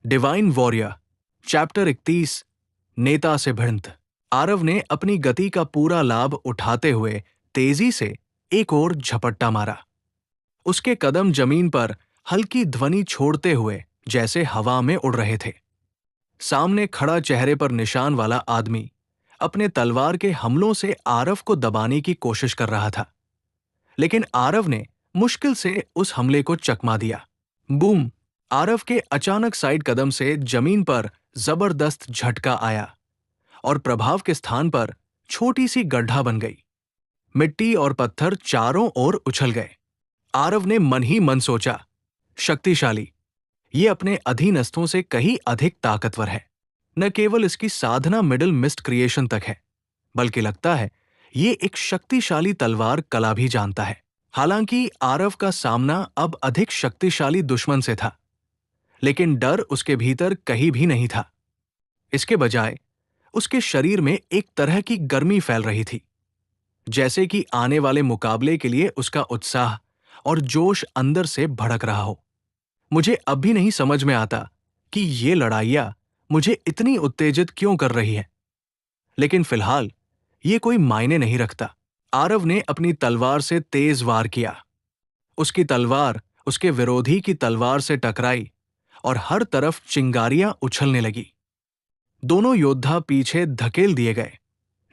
Divine warrior chapter 31 नेता से भिड़ंत। आरव ने अपनी गति का पूरा लाभ उठाते हुए तेजी से एक और झपट्टा मारा। उसके कदम जमीन पर हल्की ध्वनि छोड़ते हुए जैसे हवा में उड़ रहे थे। सामने खड़ा चेहरे पर निशान वाला आदमी अपने तलवार के हमलों से आरव को दबाने की कोशिश कर रहा था, लेकिन आरव ने मुश्किल से उस हमले को चकमा दिया। बूम! आरव के अचानक साइड कदम से जमीन पर जबरदस्त झटका आया और प्रभाव के स्थान पर छोटी सी गड्ढा बन गई। मिट्टी और पत्थर चारों ओर उछल गए। आरव ने मन ही मन सोचा, शक्तिशाली, ये अपने अधीनस्थों से कहीं अधिक ताकतवर है। न केवल इसकी साधना मिडिल मिस्ट क्रिएशन तक है, बल्कि लगता है ये एक शक्तिशाली तलवार कला भी जानता है। हालांकि आरव का सामना अब अधिक शक्तिशाली दुश्मन से था, लेकिन डर उसके भीतर कहीं भी नहीं था। इसके बजाय उसके शरीर में एक तरह की गर्मी फैल रही थी, जैसे कि आने वाले मुकाबले के लिए उसका उत्साह और जोश अंदर से भड़क रहा हो। मुझे अब भी नहीं समझ में आता कि ये लड़ाइयां मुझे इतनी उत्तेजित क्यों कर रही है, लेकिन फिलहाल ये कोई मायने नहीं रखता। आरव ने अपनी तलवार से तेज वार किया। उसकी तलवार उसके विरोधी की तलवार से टकराई और हर तरफ चिंगारियां उछलने लगी। दोनों योद्धा पीछे धकेल दिए गए।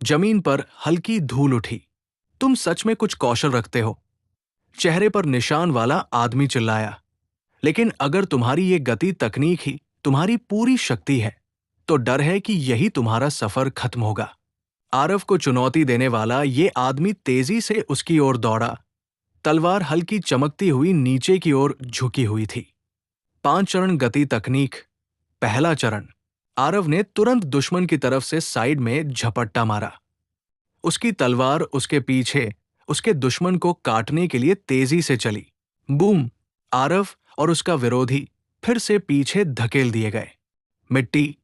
जमीन पर हल्की धूल उठी। तुम सच में कुछ कौशल रखते हो, चेहरे पर निशान वाला आदमी चिल्लाया। लेकिन अगर तुम्हारी ये गति तकनीक ही तुम्हारी पूरी शक्ति है, तो डर है कि यही तुम्हारा सफर खत्म होगा। आरव को चुनौती देने वाला ये आदमी तेजी से उसकी ओर दौड़ा। तलवार हल्की चमकती हुई नीचे की ओर झुकी हुई थी। 5 चरण गति तकनीक। पहला चरण। आरव ने तुरंत दुश्मन की तरफ से साइड में झपट्टा मारा। उसकी तलवार उसके पीछे उसके दुश्मन को काटने के लिए तेजी से चली। बूम! आरव और उसका विरोधी फिर से पीछे धकेल दिए गए। मिट्टी,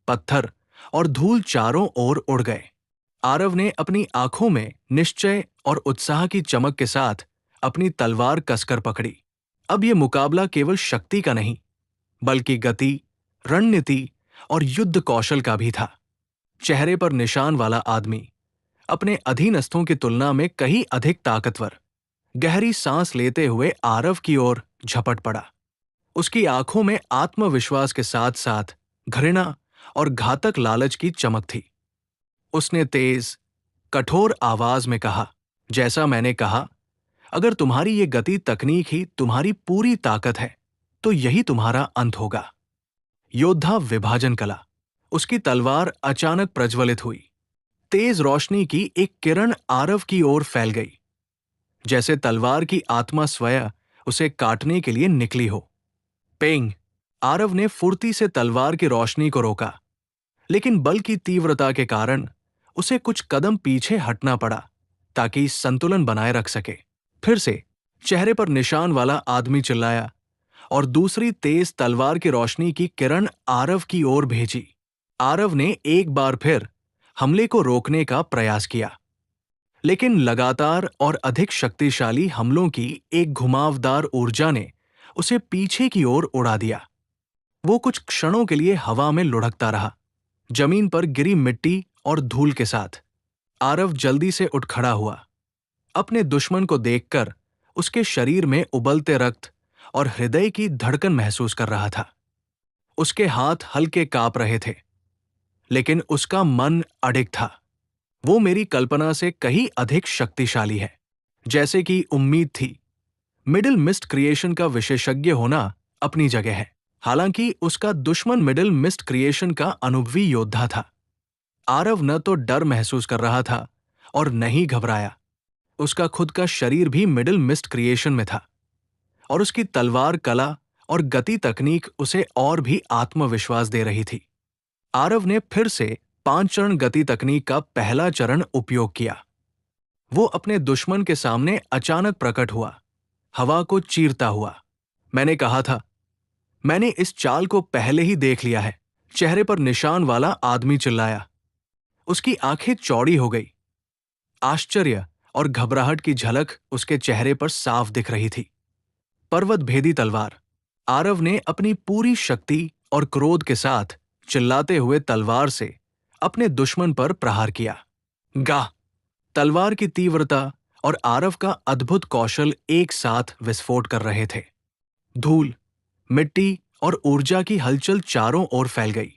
पत्थर और धूल चारों ओर उड़ गए। आरव ने अपनी आंखों में निश्चय और उत्साह की चमक के साथ अपनी तलवार कसकर पकड़ी। अब यह मुकाबला केवल शक्ति का नहीं, बल्कि गति, रणनीति और युद्ध कौशल का भी था। चेहरे पर निशान वाला आदमी अपने अधीनस्थों की तुलना में कहीं अधिक ताकतवर, गहरी सांस लेते हुए आरव की ओर झपट पड़ा। उसकी आंखों में आत्मविश्वास के साथ साथ घृणा और घातक लालच की चमक थी। उसने तेज, कठोर आवाज में कहा, जैसा मैंने कहा, अगर तुम्हारी ये गति तकनीक ही तुम्हारी पूरी ताकत है, तो यही तुम्हारा अंत होगा। योद्धा विभाजन कला। उसकी तलवार अचानक प्रज्वलित हुई। तेज रोशनी की एक किरण आरव की ओर फैल गई, जैसे तलवार की आत्मा स्वयं उसे काटने के लिए निकली हो। पेंग! आरव ने फुर्ती से तलवार की रोशनी को रोका, लेकिन बल की तीव्रता के कारण उसे कुछ कदम पीछे हटना पड़ा ताकि संतुलन बनाए रख सके। फिर से चेहरे पर निशान वाला आदमी चिल्लाया और दूसरी तेज तलवार की रोशनी की किरण आरव की ओर भेजी। आरव ने एक बार फिर हमले को रोकने का प्रयास किया, लेकिन लगातार और अधिक शक्तिशाली हमलों की एक घुमावदार ऊर्जा ने उसे पीछे की ओर उड़ा दिया। वो कुछ क्षणों के लिए हवा में लुढ़कता रहा, जमीन पर गिरी मिट्टी और धूल के साथ। आरव जल्दी से उठ खड़ा हुआ। अपने दुश्मन को देखकर उसके शरीर में उबलते रक्त और हृदय की धड़कन महसूस कर रहा था। उसके हाथ हल्के कांप रहे थे, लेकिन उसका मन अडिग था। वो मेरी कल्पना से कहीं अधिक शक्तिशाली है, जैसे कि उम्मीद थी। मिडिल मिस्ट क्रिएशन का विशेषज्ञ होना अपनी जगह है, हालांकि उसका दुश्मन मिडिल मिस्ट क्रिएशन का अनुभवी योद्धा था। आरव न तो डर महसूस कर रहा था और न ही घबराया। उसका खुद का शरीर भी मिडिल मिस्ट क्रिएशन में था, और उसकी तलवार कला और गति तकनीक उसे और भी आत्मविश्वास दे रही थी। आरव ने फिर से 5 चरण गति तकनीक का पहला चरण उपयोग किया। वो अपने दुश्मन के सामने अचानक प्रकट हुआ, हवा को चीरता हुआ। मैंने कहा था, मैंने इस चाल को पहले ही देख लिया है, चेहरे पर निशान वाला आदमी चिल्लाया। उसकी आंखें चौड़ी हो गई। आश्चर्य और घबराहट की झलक उसके चेहरे पर साफ दिख रही थी। पर्वत भेदी तलवार। आरव ने अपनी पूरी शक्ति और क्रोध के साथ चिल्लाते हुए तलवार से अपने दुश्मन पर प्रहार किया। गाह! तलवार की तीव्रता और आरव का अद्भुत कौशल एक साथ विस्फोट कर रहे थे। धूल, मिट्टी और ऊर्जा की हलचल चारों ओर फैल गई।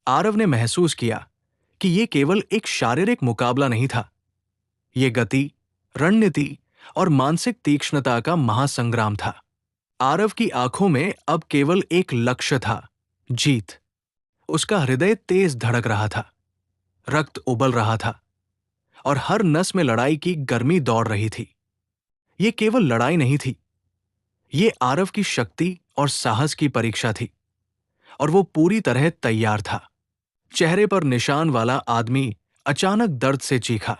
आरव ने महसूस किया कि ये केवल एक शारीरिक मुकाबला नहीं था, ये गति, रणनीति और मानसिक तीक्ष्णता का महासंग्राम था। आरव की आंखों में अब केवल एक लक्ष्य था, जीत। उसका हृदय तेज धड़क रहा था, रक्त उबल रहा था और हर नस में लड़ाई की गर्मी दौड़ रही थी। ये केवल लड़ाई नहीं थी, ये आरव की शक्ति और साहस की परीक्षा थी और वो पूरी तरह तैयार था। चेहरे पर निशान वाला आदमी अचानक दर्द से चीखा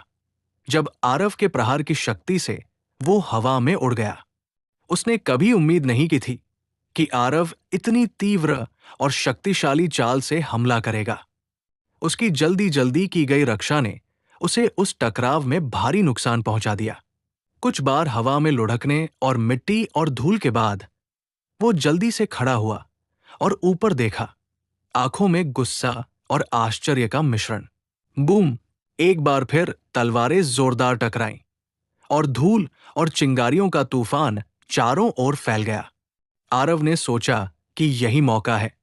जब आरव के प्रहार की शक्ति से वो हवा में उड़ गया। उसने कभी उम्मीद नहीं की थी कि आरव इतनी तीव्र और शक्तिशाली चाल से हमला करेगा। उसकी जल्दी जल्दी की गई रक्षा ने उसे उस टकराव में भारी नुकसान पहुंचा दिया। कुछ बार हवा में लुढ़कने और मिट्टी और धूल के बाद वो जल्दी से खड़ा हुआ और ऊपर देखा, आंखों में गुस्सा और आश्चर्य का मिश्रण। बूम! एक बार फिर तलवारें जोरदार टकराईं और धूल और चिंगारियों का तूफान चारों ओर फैल गया। आरव ने सोचा कि यही मौका है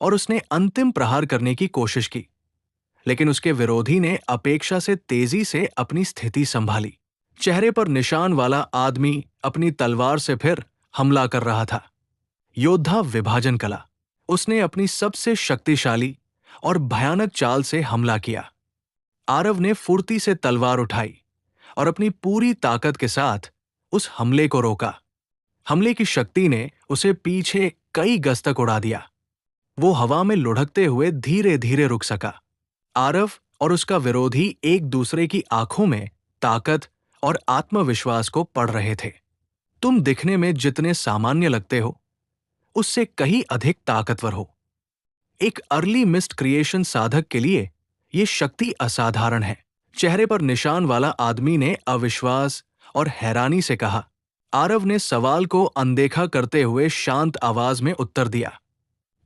और उसने अंतिम प्रहार करने की कोशिश की, लेकिन उसके विरोधी ने अपेक्षा से तेजी से अपनी स्थिति संभाली। चेहरे पर निशान वाला आदमी अपनी तलवार से फिर हमला कर रहा था। योद्धा विभाजन कला। उसने अपनी सबसे शक्तिशाली और भयानक चाल से हमला किया। आरव ने फुर्ती से तलवार उठाई और अपनी पूरी ताकत के साथ उस हमले को रोका। हमले की शक्ति ने उसे पीछे कई गज तक उड़ा दिया। वो हवा में लुढ़कते हुए धीरे धीरे रुक सका। आरव और उसका विरोधी एक दूसरे की आंखों में ताकत और आत्मविश्वास को पढ़ रहे थे। तुम दिखने में जितने सामान्य लगते हो, उससे कहीं अधिक ताकतवर हो। एक अर्ली मिस्ट क्रिएशन साधक के लिए ये शक्ति असाधारण है। चेहरे पर निशान वाला आदमी ने अविश्वास और हैरानी से कहा। आरव ने सवाल को अनदेखा करते हुए शांत आवाज में उत्तर दिया,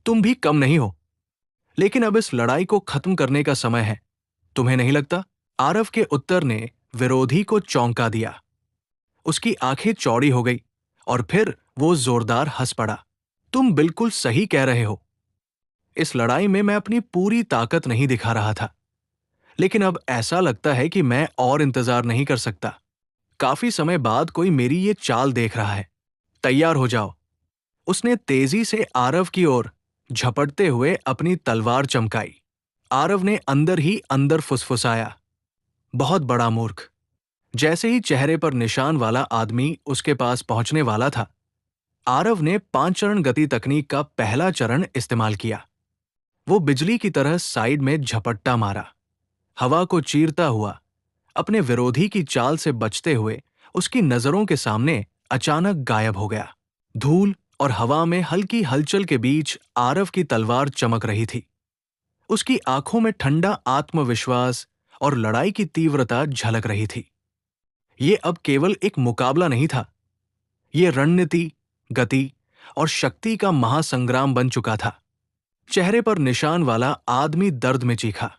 तुम भी कम नहीं हो, लेकिन अब इस लड़ाई को खत्म करने का समय है, तुम्हें नहीं लगता? आरव के उत्तर ने विरोधी को चौंका दिया। उसकी आंखें चौड़ी हो गई और फिर वो जोरदार हंस पड़ा। तुम बिल्कुल सही कह रहे हो। इस लड़ाई में मैं अपनी पूरी ताकत नहीं दिखा रहा था, लेकिन अब ऐसा लगता है कि मैं और इंतजार नहीं कर सकता। काफी समय बाद कोई मेरी ये चाल देख रहा है। तैयार हो जाओ। उसने तेजी से आरव की ओर झपटते हुए अपनी तलवार चमकाई। आरव ने अंदर ही अंदर फुसफुसाया, बहुत बड़ा मूर्ख। जैसे ही चेहरे पर निशान वाला आदमी उसके पास पहुंचने वाला था, आरव ने 5 चरण गति तकनीक का पहला चरण इस्तेमाल किया। वो बिजली की तरह साइड में झपट्टा मारा, हवा को चीरता हुआ, अपने विरोधी की चाल से बचते हुए उसकी नजरों के सामने अचानक गायब हो गया। धूल और हवा में हल्की हलचल के बीच आरव की तलवार चमक रही थी। उसकी आंखों में ठंडा आत्मविश्वास और लड़ाई की तीव्रता झलक रही थी। ये अब केवल एक मुकाबला नहीं था, ये रणनीति, गति और शक्ति का महासंग्राम बन चुका था। चेहरे पर निशान वाला आदमी दर्द में चीखा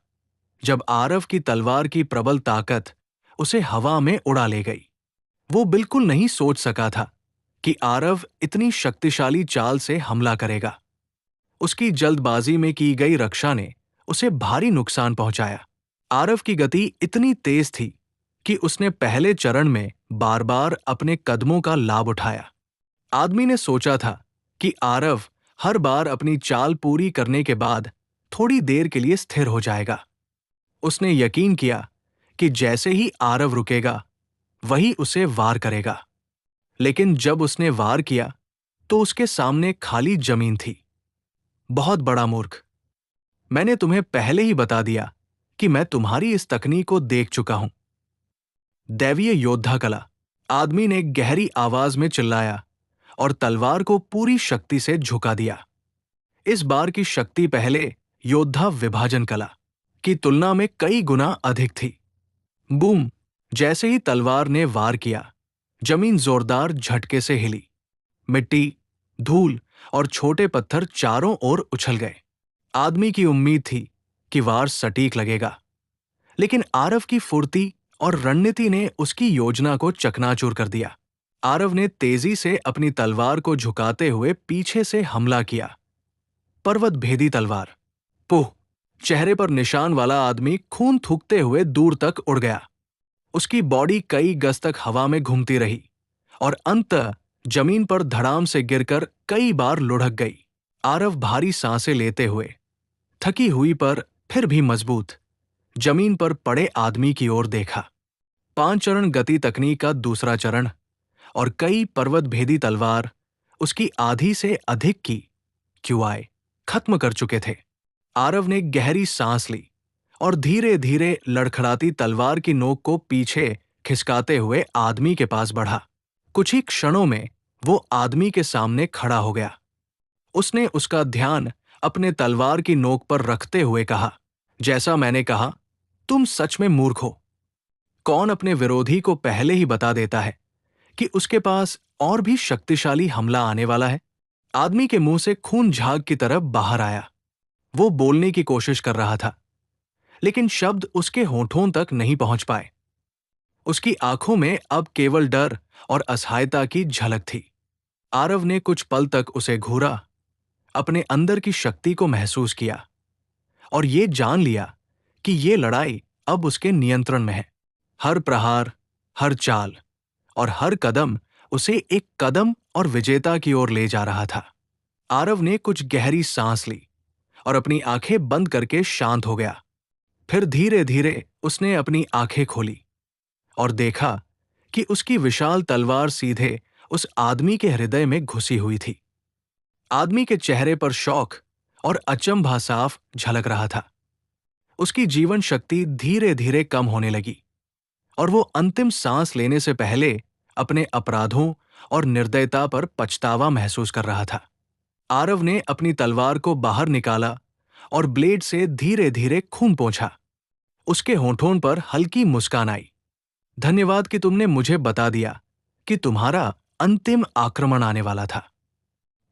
जब आरव की तलवार की प्रबल ताकत उसे हवा में उड़ा ले गई। वो बिल्कुल नहीं सोच सका था कि आरव इतनी शक्तिशाली चाल से हमला करेगा। उसकी जल्दबाजी में की गई रक्षा ने उसे भारी नुकसान पहुंचाया। आरव की गति इतनी तेज थी कि उसने पहले चरण में बार बार अपने कदमों का लाभ उठाया। आदमी ने सोचा था कि आरव हर बार अपनी चाल पूरी करने के बाद थोड़ी देर के लिए स्थिर हो जाएगा। उसने यकीन किया कि जैसे ही आरव रुकेगा, वही उसे वार करेगा। लेकिन जब उसने वार किया, तो उसके सामने खाली जमीन थी। बहुत बड़ा मूर्ख, मैंने तुम्हें पहले ही बता दिया कि मैं तुम्हारी इस तकनीक को देख चुका हूं। दैवीय योद्धा कला, आदमी ने गहरी आवाज में चिल्लाया और तलवार को पूरी शक्ति से झुका दिया। इस बार की शक्ति पहले योद्धा विभाजन कला की तुलना में कई गुना अधिक थी। बूम! जैसे ही तलवार ने वार किया, जमीन जोरदार झटके से हिली। मिट्टी, धूल और छोटे पत्थर चारों ओर उछल गए। आदमी की उम्मीद थी कि वार सटीक लगेगा, लेकिन आरव की फुर्ती और रणनीति ने उसकी योजना को चकनाचूर कर दिया। आरव ने तेजी से अपनी तलवार को झुकाते हुए पीछे से हमला किया। पर्वत भेदी तलवार। पुह! चेहरे पर निशान वाला आदमी खून थूकते हुए दूर तक उड़ गया। उसकी बॉडी कई गज तक हवा में घूमती रही और अंततः जमीन पर धड़ाम से गिरकर कई बार लुढ़क गई। आरव भारी सांसें लेते हुए, थकी हुई पर फिर भी मजबूत, जमीन पर पड़े आदमी की ओर देखा। 5 चरण गति तकनीक का दूसरा चरण और कई पर्वत भेदी तलवार उसकी आधी से अधिक की क्यूआई खत्म कर चुके थे। आरव ने गहरी सांस ली और धीरे धीरे लड़खड़ाती तलवार की नोक को पीछे खिसकाते हुए आदमी के पास बढ़ा। कुछ ही क्षणों में वो आदमी के सामने खड़ा हो गया। उसने उसका ध्यान अपने तलवार की नोक पर रखते हुए कहा, जैसा मैंने कहा, तुम सच में मूर्ख हो। कौन अपने विरोधी को पहले ही बता देता है कि उसके पास और भी शक्तिशाली हमला आने वाला है? आदमी के मुंह से खून झाग की तरफ बाहर आया। वो बोलने की कोशिश कर रहा था, लेकिन शब्द उसके होठों तक नहीं पहुंच पाए। उसकी आंखों में अब केवल डर और असहायता की झलक थी। आरव ने कुछ पल तक उसे घूरा, अपने अंदर की शक्ति को महसूस किया और ये जान लिया कि ये लड़ाई अब उसके नियंत्रण में है। हर प्रहार, हर चाल और हर कदम उसे एक कदम और विजेता की ओर ले जा रहा था। आरव ने कुछ गहरी सांस ली और अपनी आंखें बंद करके शांत हो गया। फिर धीरे धीरे उसने अपनी आंखें खोली और देखा कि उसकी विशाल तलवार सीधे उस आदमी के हृदय में घुसी हुई थी। आदमी के चेहरे पर शौक और अचंभा साफ झलक रहा था। उसकी जीवन शक्ति धीरे धीरे कम होने लगी और वो अंतिम सांस लेने से पहले अपने अपराधों और निर्दयता पर पछतावा महसूस कर रहा था। आरव ने अपनी तलवार को बाहर निकाला और ब्लेड से धीरे धीरे खून पोंछा। उसके होठों पर हल्की मुस्कान आई। धन्यवाद कि तुमने मुझे बता दिया कि तुम्हारा अंतिम आक्रमण आने वाला था।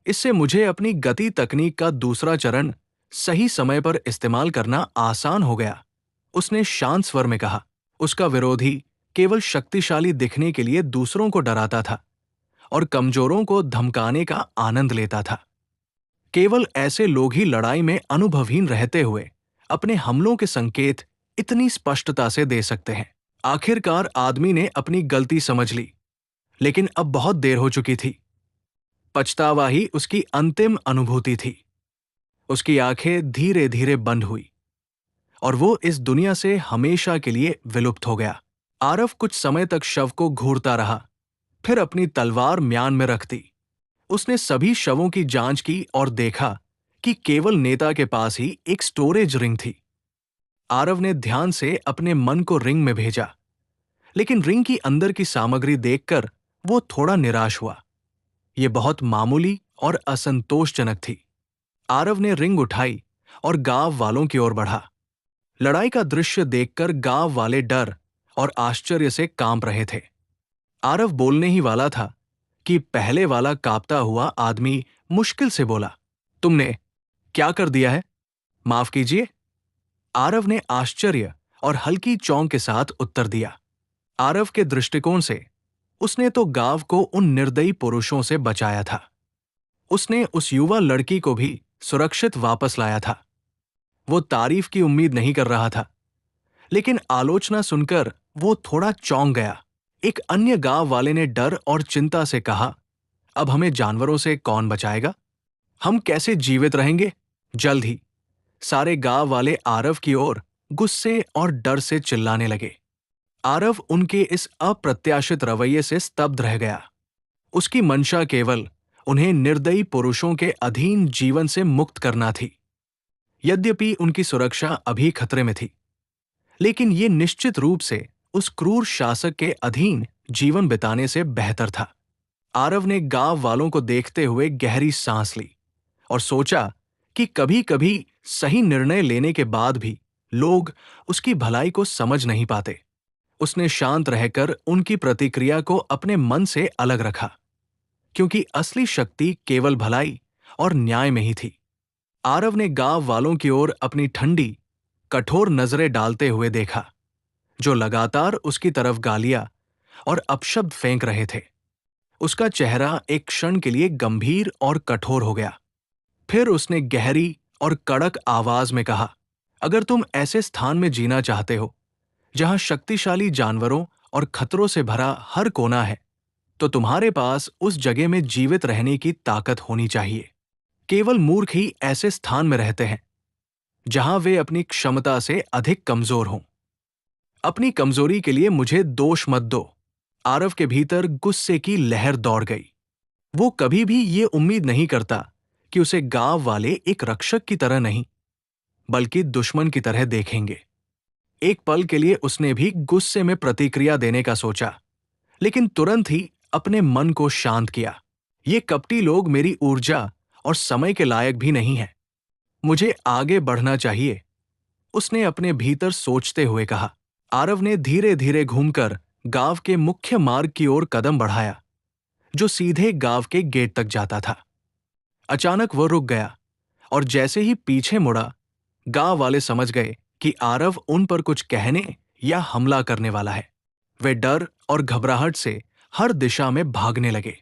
इससे मुझे अपनी गति तकनीक का दूसरा चरण सही समय पर इस्तेमाल करना आसान हो गया। उसने शांत स्वर में कहा। उसका विरोधी केवल शक्तिशाली दिखने के लिए दूसरों को डराता था और कमजोरों को धमकाने का आनंद लेता था। केवल ऐसे लोग ही लड़ाई में अनुभवहीन रहते हुए अपने हमलों के संकेत इतनी स्पष्टता से दे सकते हैं। आखिरकार आदमी ने अपनी गलती समझ ली, लेकिन अब बहुत देर हो चुकी थी। पछतावा ही उसकी अंतिम अनुभूति थी। उसकी आंखें धीरे धीरे बंद हुई और वो इस दुनिया से हमेशा के लिए विलुप्त हो गया। आरव कुछ समय तक शव को घूरता रहा, फिर अपनी तलवार म्यान में रख दी। उसने सभी शवों की जांच की और देखा कि केवल नेता के पास ही एक स्टोरेज रिंग थी। आरव ने ध्यान से अपने मन को रिंग में भेजा, लेकिन रिंग की अंदर की सामग्री देखकर वो थोड़ा निराश हुआ। ये बहुत मामूली और असंतोषजनक थी। आरव ने रिंग उठाई और गांव वालों की ओर बढ़ा। लड़ाई का दृश्य देखकर गांव वाले डर और आश्चर्य से कांप रहे थे। आरव बोलने ही वाला था कि पहले वाला कांपता हुआ आदमी मुश्किल से बोला, तुमने क्या कर दिया है? माफ कीजिए। आरव ने आश्चर्य और हल्की चौंक के साथ उत्तर दिया। आरव के दृष्टिकोण से उसने तो गांव को उन निर्दयी पुरुषों से बचाया था। उसने उस युवा लड़की को भी सुरक्षित वापस लाया था। वो तारीफ की उम्मीद नहीं कर रहा था, लेकिन आलोचना सुनकर वो थोड़ा चौंक गया। एक अन्य गांव वाले ने डर और चिंता से कहा, अब हमें जानवरों से कौन बचाएगा? हम कैसे जीवित रहेंगे? जल्द ही सारे गांव वाले आरव की ओर गुस्से और डर से चिल्लाने लगे। आरव उनके इस अप्रत्याशित रवैये से स्तब्ध रह गया। उसकी मंशा केवल उन्हें निर्दयी पुरुषों के अधीन जीवन से मुक्त करना थी। यद्यपि उनकी सुरक्षा अभी खतरे में थी, लेकिन ये निश्चित रूप से उस क्रूर शासक के अधीन जीवन बिताने से बेहतर था। आरव ने गांव वालों को देखते हुए गहरी सांस ली और सोचा कि कभी कभी सही निर्णय लेने के बाद भी लोग उसकी भलाई को समझ नहीं पाते। उसने शांत रहकर उनकी प्रतिक्रिया को अपने मन से अलग रखा, क्योंकि असली शक्ति केवल भलाई और न्याय में ही थी। आरव ने गांव वालों की ओर अपनी ठंडी, कठोर नजरें डालते हुए देखा, जो लगातार उसकी तरफ गालियां और अपशब्द फेंक रहे थे। उसका चेहरा एक क्षण के लिए गंभीर और कठोर हो गया। फिर उसने गहरी और कड़क आवाज में कहा, अगर तुम ऐसे स्थान में जीना चाहते हो जहां शक्तिशाली जानवरों और खतरों से भरा हर कोना है, तो तुम्हारे पास उस जगह में जीवित रहने की ताकत होनी चाहिए। केवल मूर्ख ही ऐसे स्थान में रहते हैं जहां वे अपनी क्षमता से अधिक कमजोर हों। अपनी कमजोरी के लिए मुझे दोष मत दो। आरव के भीतर गुस्से की लहर दौड़ गई। वो कभी भी ये उम्मीद नहीं करता कि उसे गांव वाले एक रक्षक की तरह नहीं, बल्कि दुश्मन की तरह देखेंगे। एक पल के लिए उसने भी गुस्से में प्रतिक्रिया देने का सोचा, लेकिन तुरंत ही अपने मन को शांत किया। ये कपटी लोग मेरी ऊर्जा और समय के लायक भी नहीं है। मुझे आगे बढ़ना चाहिए, उसने अपने भीतर सोचते हुए कहा। आरव ने धीरे धीरे घूमकर गांव के मुख्य मार्ग की ओर कदम बढ़ाया, जो सीधे गांव के गेट तक जाता था। अचानक वह रुक गया, और जैसे ही पीछे मुड़ा, गांव वाले समझ गए कि आरव उन पर कुछ कहने या हमला करने वाला है। वे डर और घबराहट से हर दिशा में भागने लगे।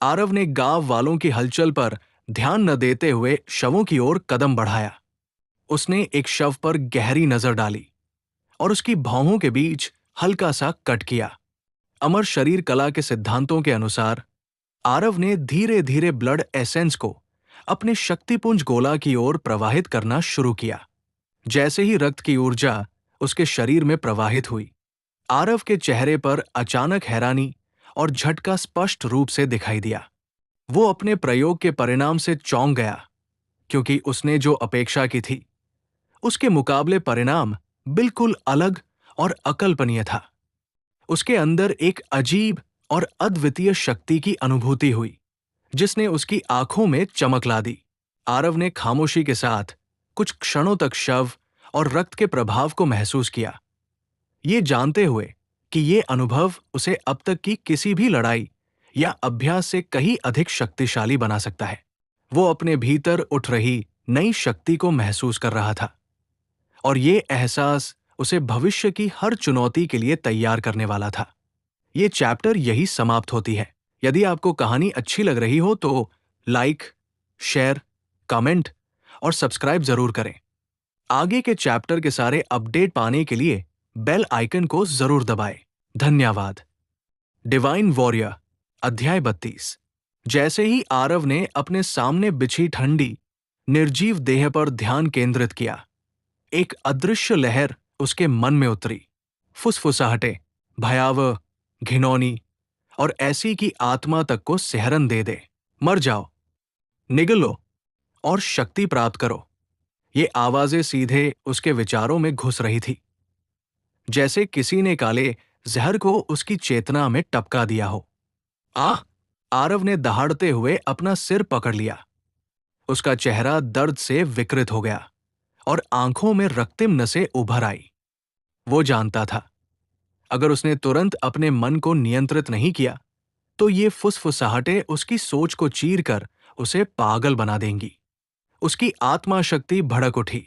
आरव ने गांव वालों की हलचल पर ध्यान न देते हुए शवों की ओर कदम बढ़ाया। उसने एक शव पर गहरी नजर डाली और उसकी भौहों के बीच हल्का सा कट किया। अमर शरीर कला के सिद्धांतों के अनुसार आरव ने धीरे धीरे ब्लड एसेंस को अपने शक्तिपुंज गोला की ओर प्रवाहित करना शुरू किया। जैसे ही रक्त की ऊर्जा उसके शरीर में प्रवाहित हुई, आरव के चेहरे पर अचानक हैरानी और झटका स्पष्ट रूप से दिखाई दिया। वो अपने प्रयोग के परिणाम से चौंक गया, क्योंकि उसने जो अपेक्षा की थी, उसके मुकाबले परिणाम बिल्कुल अलग और अकल्पनीय था। उसके अंदर एक अजीब और अद्वितीय शक्ति की अनुभूति हुई, जिसने उसकी आंखों में चमक ला दी। आरव ने खामोशी के साथ कुछ क्षणों तक शव और रक्त के प्रभाव को महसूस किया, ये जानते हुए कि ये अनुभव उसे अब तक की किसी भी लड़ाई या अभ्यास से कहीं अधिक शक्तिशाली बना सकता है। वो अपने भीतर उठ रही नई शक्ति को महसूस कर रहा था, और ये एहसास उसे भविष्य की हर चुनौती के लिए तैयार करने वाला था। ये चैप्टर यही समाप्त होती है। यदि आपको कहानी अच्छी लग रही हो तो लाइक, शेयर, कमेंट और सब्सक्राइब जरूर करें। आगे के चैप्टर के सारे अपडेट पाने के लिए बेल आइकन को जरूर दबाएं। धन्यवाद। डिवाइन वॉरियर, अध्याय 32। जैसे ही आरव ने अपने सामने बिछी ठंडी, निर्जीव देह पर ध्यान केंद्रित किया, एक अदृश्य लहर उसके मन में उतरी। फुसफुसाहटें, भयावह, घिनौनी और ऐसी कि आत्मा तक को सिहरन दे दे। मर जाओ, निगलो और शक्ति प्राप्त करो। ये आवाजें सीधे उसके विचारों में घुस रही थी, जैसे किसी ने काले जहर को उसकी चेतना में टपका दिया हो। आह! आरव ने दहाड़ते हुए अपना सिर पकड़ लिया। उसका चेहरा दर्द से विकृत हो गया और आंखों में रक्तिम नसें उभर आई। वो जानता था, अगर उसने तुरंत अपने मन को नियंत्रित नहीं किया, तो ये फुसफुसाहटें उसकी सोच को चीरकर उसे पागल बना देंगी। उसकी आत्मा शक्ति भड़क उठी,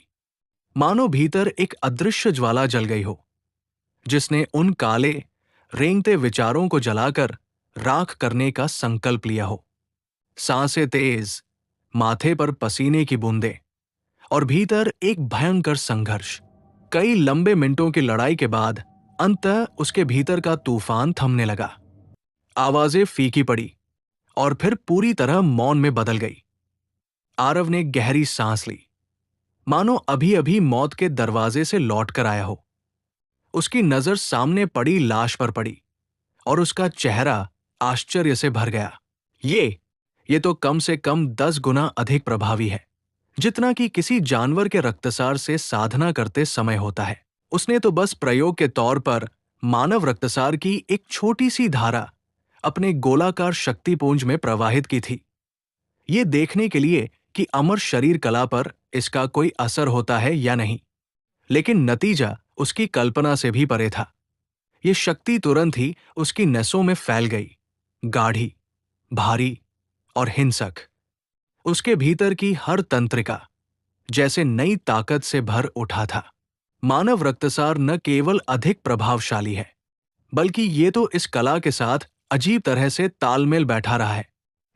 मानो भीतर एक अदृश्य ज्वाला जल गई हो, जिसने उन काले, रेंगते विचारों को जलाकर राख करने का संकल्प लिया हो। सांसें तेज, माथे पर पसीने की बूंदें, और भीतर एक भयंकर संघर्ष। कई लंबे मिनटों की लड़ाई के बाद अंततः उसके भीतर का तूफान थमने लगा। आवाजें फीकी पड़ी और फिर पूरी तरह मौन में बदल गई। आरव ने गहरी सांस ली, मानो अभी अभी मौत के दरवाजे से लौट कर आया हो। उसकी नजर सामने पड़ी लाश पर पड़ी और उसका चेहरा आश्चर्य से भर गया। ये तो कम से कम 10 गुना अधिक प्रभावी है, जितना कि किसी जानवर के रक्तसार से साधना करते समय होता है। उसने तो बस प्रयोग के तौर पर मानव रक्तसार की एक छोटी सी धारा अपने गोलाकार शक्तिपुंज में प्रवाहित की थी, ये देखने के लिए कि अमर शरीर कला पर इसका कोई असर होता है या नहीं। लेकिन नतीजा उसकी कल्पना से भी परे था। ये शक्ति तुरंत ही उसकी नसों में फैल गई, गाढ़ी, भारी और हिंसक। उसके भीतर की हर तंत्रिका जैसे नई ताकत से भर उठा था। मानव रक्तसार न केवल अधिक प्रभावशाली है, बल्कि ये तो इस कला के साथ अजीब तरह से तालमेल बैठा रहा है।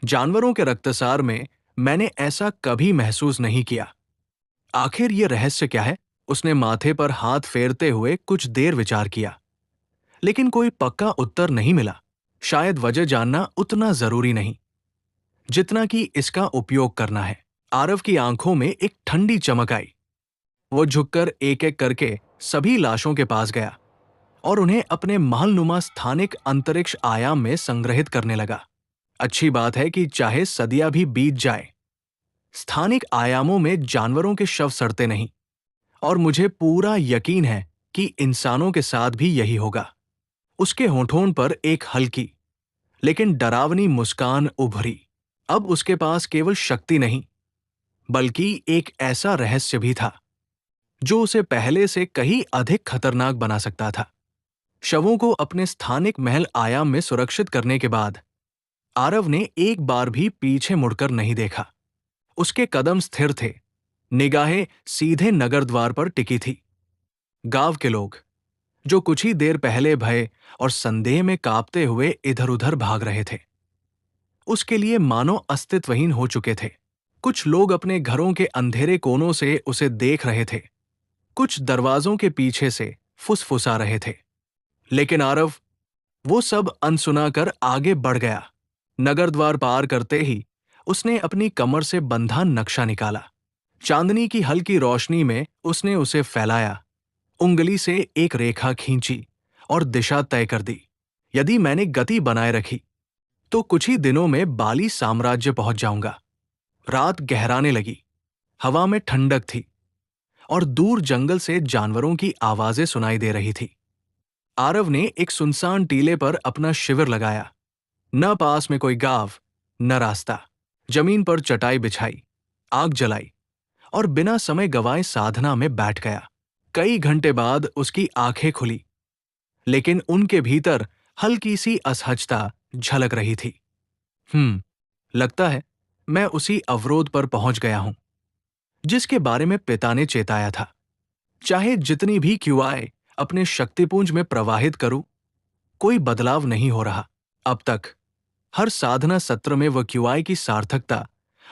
जानवरों के रक्तसार में मैंने ऐसा कभी महसूस नहीं किया। आखिर ये रहस्य क्या है? उसने माथे पर हाथ फेरते हुए कुछ देर विचार किया, लेकिन कोई पक्का उत्तर नहीं मिला। शायद वजह जानना उतना जरूरी नहीं जितना कि इसका उपयोग करना है। आरव की आंखों में एक ठंडी चमक आई। वो झुककर एक एक करके सभी लाशों के पास गया और उन्हें अपने महलनुमा स्थानिक अंतरिक्ष आयाम में संग्रहित करने लगा। अच्छी बात है कि चाहे सदियां भी बीत जाए, स्थानिक आयामों में जानवरों के शव सड़ते नहीं, और मुझे पूरा यकीन है कि इंसानों के साथ भी यही होगा। उसके होठों पर एक हल्की लेकिन डरावनी मुस्कान उभरी। अब उसके पास केवल शक्ति नहीं, बल्कि एक ऐसा रहस्य भी था जो उसे पहले से कहीं अधिक खतरनाक बना सकता था। शवों को अपने स्थानिक महल आयाम में सुरक्षित करने के बाद आरव ने एक बार भी पीछे मुड़कर नहीं देखा। उसके कदम स्थिर थे, निगाहें सीधे नगर द्वार पर टिकी थी। गांव के लोग, जो कुछ ही देर पहले भय और संदेह में कांपते हुए इधर उधर भाग रहे थे, उसके लिए मानो अस्तित्वहीन हो चुके थे। कुछ लोग अपने घरों के अंधेरे कोनों से उसे देख रहे थे, कुछ दरवाजों के पीछे से फुसफुसा रहे थे। लेकिन आरव वो सब अनसुना कर आगे बढ़ गया। नगर द्वार पार करते ही उसने अपनी कमर से बंधा नक्शा निकाला। चांदनी की हल्की रोशनी में उसने उसे फैलाया, उंगली से एक रेखा खींची और दिशा तय कर दी। यदि मैंने गति बनाए रखी तो कुछ ही दिनों में बाली साम्राज्य पहुंच जाऊंगा। रात गहराने लगी, हवा में ठंडक थी और दूर जंगल से जानवरों की आवाजें सुनाई दे रही थी। आरव ने एक सुनसान टीले पर अपना शिविर लगाया। न पास में कोई गांव, न रास्ता। जमीन पर चटाई बिछाई, आग जलाई और बिना समय गवाए साधना में बैठ गया। कई घंटे बाद उसकी आंखें खुली, लेकिन उनके भीतर हल्की सी असहजता झलक रही थी। लगता है मैं उसी अवरोध पर पहुंच गया हूं जिसके बारे में पिता ने चेताया था। चाहे जितनी भी क्यूआई अपने शक्तिपुंज में प्रवाहित करूं, कोई बदलाव नहीं हो रहा। अब तक हर साधना सत्र में वह क्यूआई की सार्थकता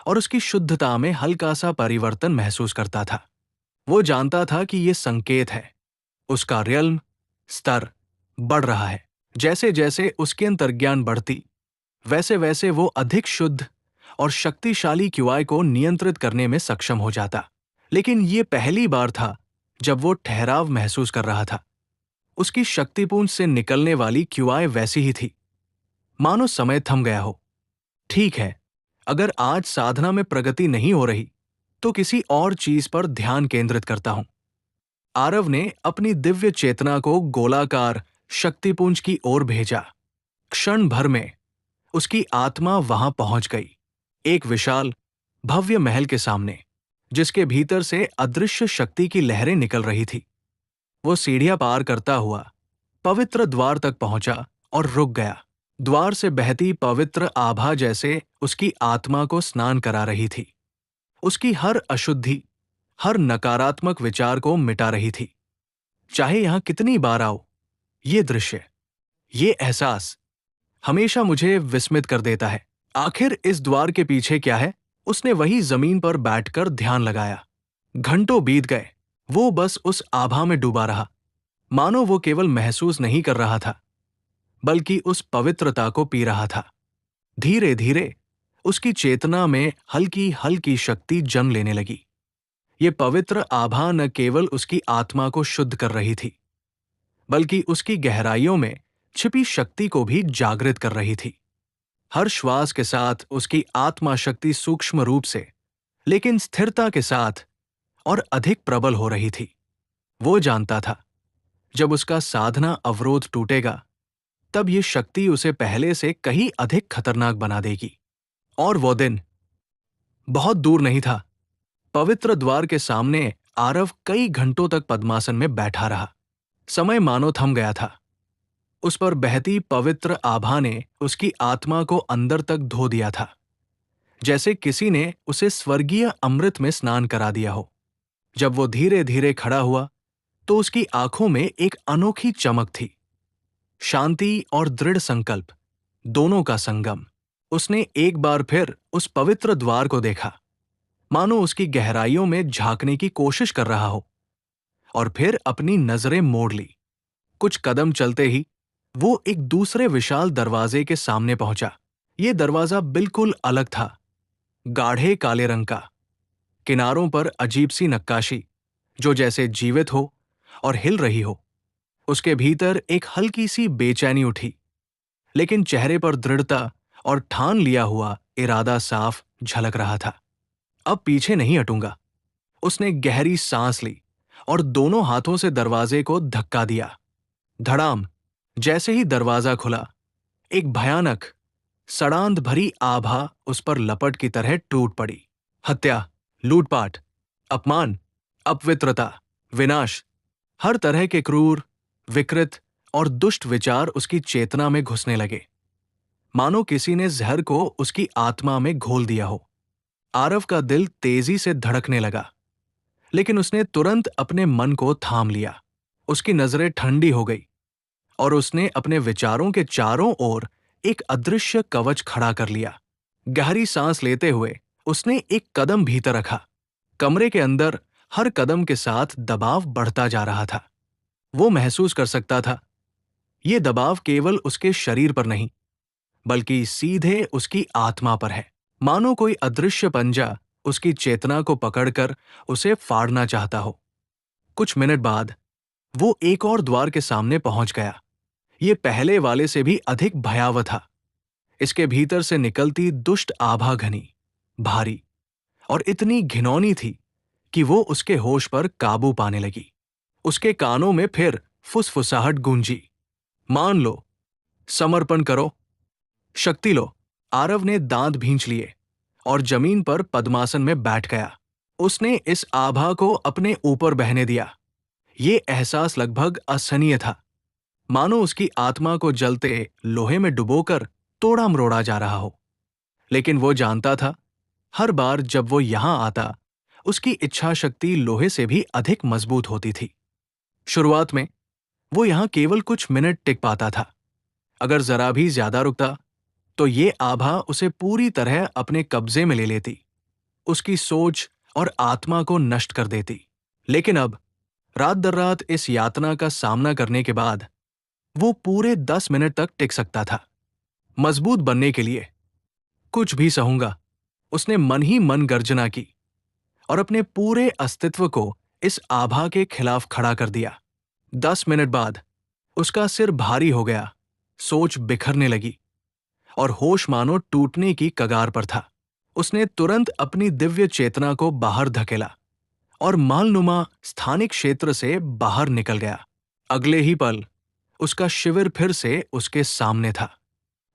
और उसकी शुद्धता में हल्का सा परिवर्तन महसूस करता था। वो जानता था कि यह संकेत है, उसका रियल्म स्तर बढ़ रहा है। जैसे जैसे उसकी अंतर्ज्ञान बढ़ती, वैसे वैसे वो अधिक शुद्ध और शक्तिशाली क्यूआई को नियंत्रित करने में सक्षम हो जाता। लेकिन ये पहली बार था जब वो ठहराव महसूस कर रहा था। उसकी शक्तिपुंज से निकलने वाली क्यूआई वैसी ही थी, मानो समय थम गया हो। ठीक है, अगर आज साधना में प्रगति नहीं हो रही तो किसी और चीज पर ध्यान केंद्रित करता हूं। आरव ने अपनी दिव्य चेतना को गोलाकार शक्तिपुंज की ओर भेजा। क्षण भर में उसकी आत्मा वहां पहुंच गई, एक विशाल भव्य महल के सामने, जिसके भीतर से अदृश्य शक्ति की लहरें निकल रही थी। वो सीढ़ियां पार करता हुआ पवित्र द्वार तक पहुंचा और रुक गया। द्वार से बहती पवित्र आभा जैसे उसकी आत्मा को स्नान करा रही थी। उसकी हर अशुद्धि, हर नकारात्मक विचार को मिटा रही थी। चाहे यहां कितनी बार आओ, ये दृश्य, ये एहसास हमेशा मुझे विस्मित कर देता है। आखिर इस द्वार के पीछे क्या है? उसने वही जमीन पर बैठकर ध्यान लगाया। घंटों बीत गए, वो बस उस आभा में डूबा रहा, मानो वो केवल महसूस नहीं कर रहा था, बल्कि उस पवित्रता को पी रहा था। धीरे धीरे उसकी चेतना में हल्की हल्की शक्ति जन्म लेने लगी। ये पवित्र आभा न केवल उसकी आत्मा को शुद्ध कर रही थी, बल्कि उसकी गहराइयों में छिपी शक्ति को भी जागृत कर रही थी। हर श्वास के साथ उसकी आत्मा शक्ति सूक्ष्म रूप से, लेकिन स्थिरता के साथ और अधिक प्रबल हो रही थी। वो जानता था, जब उसका साधना अवरोध टूटेगा, तब ये शक्ति उसे पहले से कहीं अधिक खतरनाक बना देगी। और वो दिन बहुत दूर नहीं था। पवित्र द्वार के सामने आरव कई घंटों तक पद्मासन में बैठा रहा। समय मानो थम गया था। उस पर बहती पवित्र आभा ने उसकी आत्मा को अंदर तक धो दिया था, जैसे किसी ने उसे स्वर्गीय अमृत में स्नान करा दिया हो। जब वो धीरे धीरे खड़ा हुआ तो उसकी आंखों में एक अनोखी चमक थी, शांति और दृढ़ संकल्प दोनों का संगम। उसने एक बार फिर उस पवित्र द्वार को देखा, मानो उसकी गहराइयों में झांकने की कोशिश कर रहा हो, और फिर अपनी नजरें मोड़ ली। कुछ कदम चलते ही वो एक दूसरे विशाल दरवाजे के सामने पहुंचा। ये दरवाजा बिल्कुल अलग था, गाढ़े काले रंग का, किनारों पर अजीब सी नक्काशी जो जैसे जीवित हो और हिल रही हो। उसके भीतर एक हल्की सी बेचैनी उठी, लेकिन चेहरे पर दृढ़ता और ठान लिया हुआ इरादा साफ झलक रहा था। अब पीछे नहीं हटूंगा। उसने गहरी सांस ली और दोनों हाथों से दरवाजे को धक्का दिया। धड़ाम। जैसे ही दरवाजा खुला, एक भयानक, सड़ांध भरी आभा उस पर लपट की तरह टूट पड़ी। हत्या, लूटपाट, अपमान, अपवित्रता, विनाश, हर तरह के क्रूर, विकृत और दुष्ट विचार उसकी चेतना में घुसने लगे, मानो किसी ने जहर को उसकी आत्मा में घोल दिया हो। आरव का दिल तेजी से धड़कने लगा, लेकिन उसने तुरंत अपने मन को थाम लिया। उसकी नजरें ठंडी हो गई और उसने अपने विचारों के चारों ओर एक अदृश्य कवच खड़ा कर लिया। गहरी सांस लेते हुए उसने एक कदम भीतर रखा। कमरे के अंदर हर कदम के साथ दबाव बढ़ता जा रहा था। वो महसूस कर सकता था, ये दबाव केवल उसके शरीर पर नहीं, बल्कि सीधे उसकी आत्मा पर है, मानो कोई अदृश्य पंजा उसकी चेतना को पकड़कर उसे फाड़ना चाहता हो। कुछ मिनट बाद वो एक और द्वार के सामने पहुंच गया। ये पहले वाले से भी अधिक भयावह था। इसके भीतर से निकलती दुष्ट आभा घनी, भारी और इतनी घिनौनी थी कि वो उसके होश पर काबू पाने लगी। उसके कानों में फिर फुसफुसाहट गूंजी, मान लो, समर्पण करो, शक्ति लो। आरव ने दांत भींच लिए और जमीन पर पद्मासन में बैठ गया। उसने इस आभा को अपने ऊपर बहने दिया। ये एहसास लगभग असहनीय था, मानो उसकी आत्मा को जलते लोहे में डुबोकर तोड़ा मरोड़ा जा रहा हो। लेकिन वो जानता था, हर बार जब वो यहां आता, उसकी इच्छा शक्ति लोहे से भी अधिक मजबूत होती थी। शुरुआत में वो यहां केवल कुछ मिनट टिक पाता था। अगर जरा भी ज्यादा रुकता तो ये आभा उसे पूरी तरह अपने कब्जे में ले लेती, उसकी सोच और आत्मा को नष्ट कर देती। लेकिन अब रात दर रात इस यातना का सामना करने के बाद वो पूरे 10 मिनट तक टिक सकता था। मजबूत बनने के लिए कुछ भी सहूंगा, उसने मन ही मन गर्जना की और अपने पूरे अस्तित्व को इस आभा के खिलाफ खड़ा कर दिया। 10 मिनट बाद उसका सिर भारी हो गया, सोच बिखरने लगी और होश मानो टूटने की कगार पर था। उसने तुरंत अपनी दिव्य चेतना को बाहर धकेला और मालनुमा स्थानिक क्षेत्र से बाहर निकल गया। अगले ही पल उसका शिविर फिर से उसके सामने था।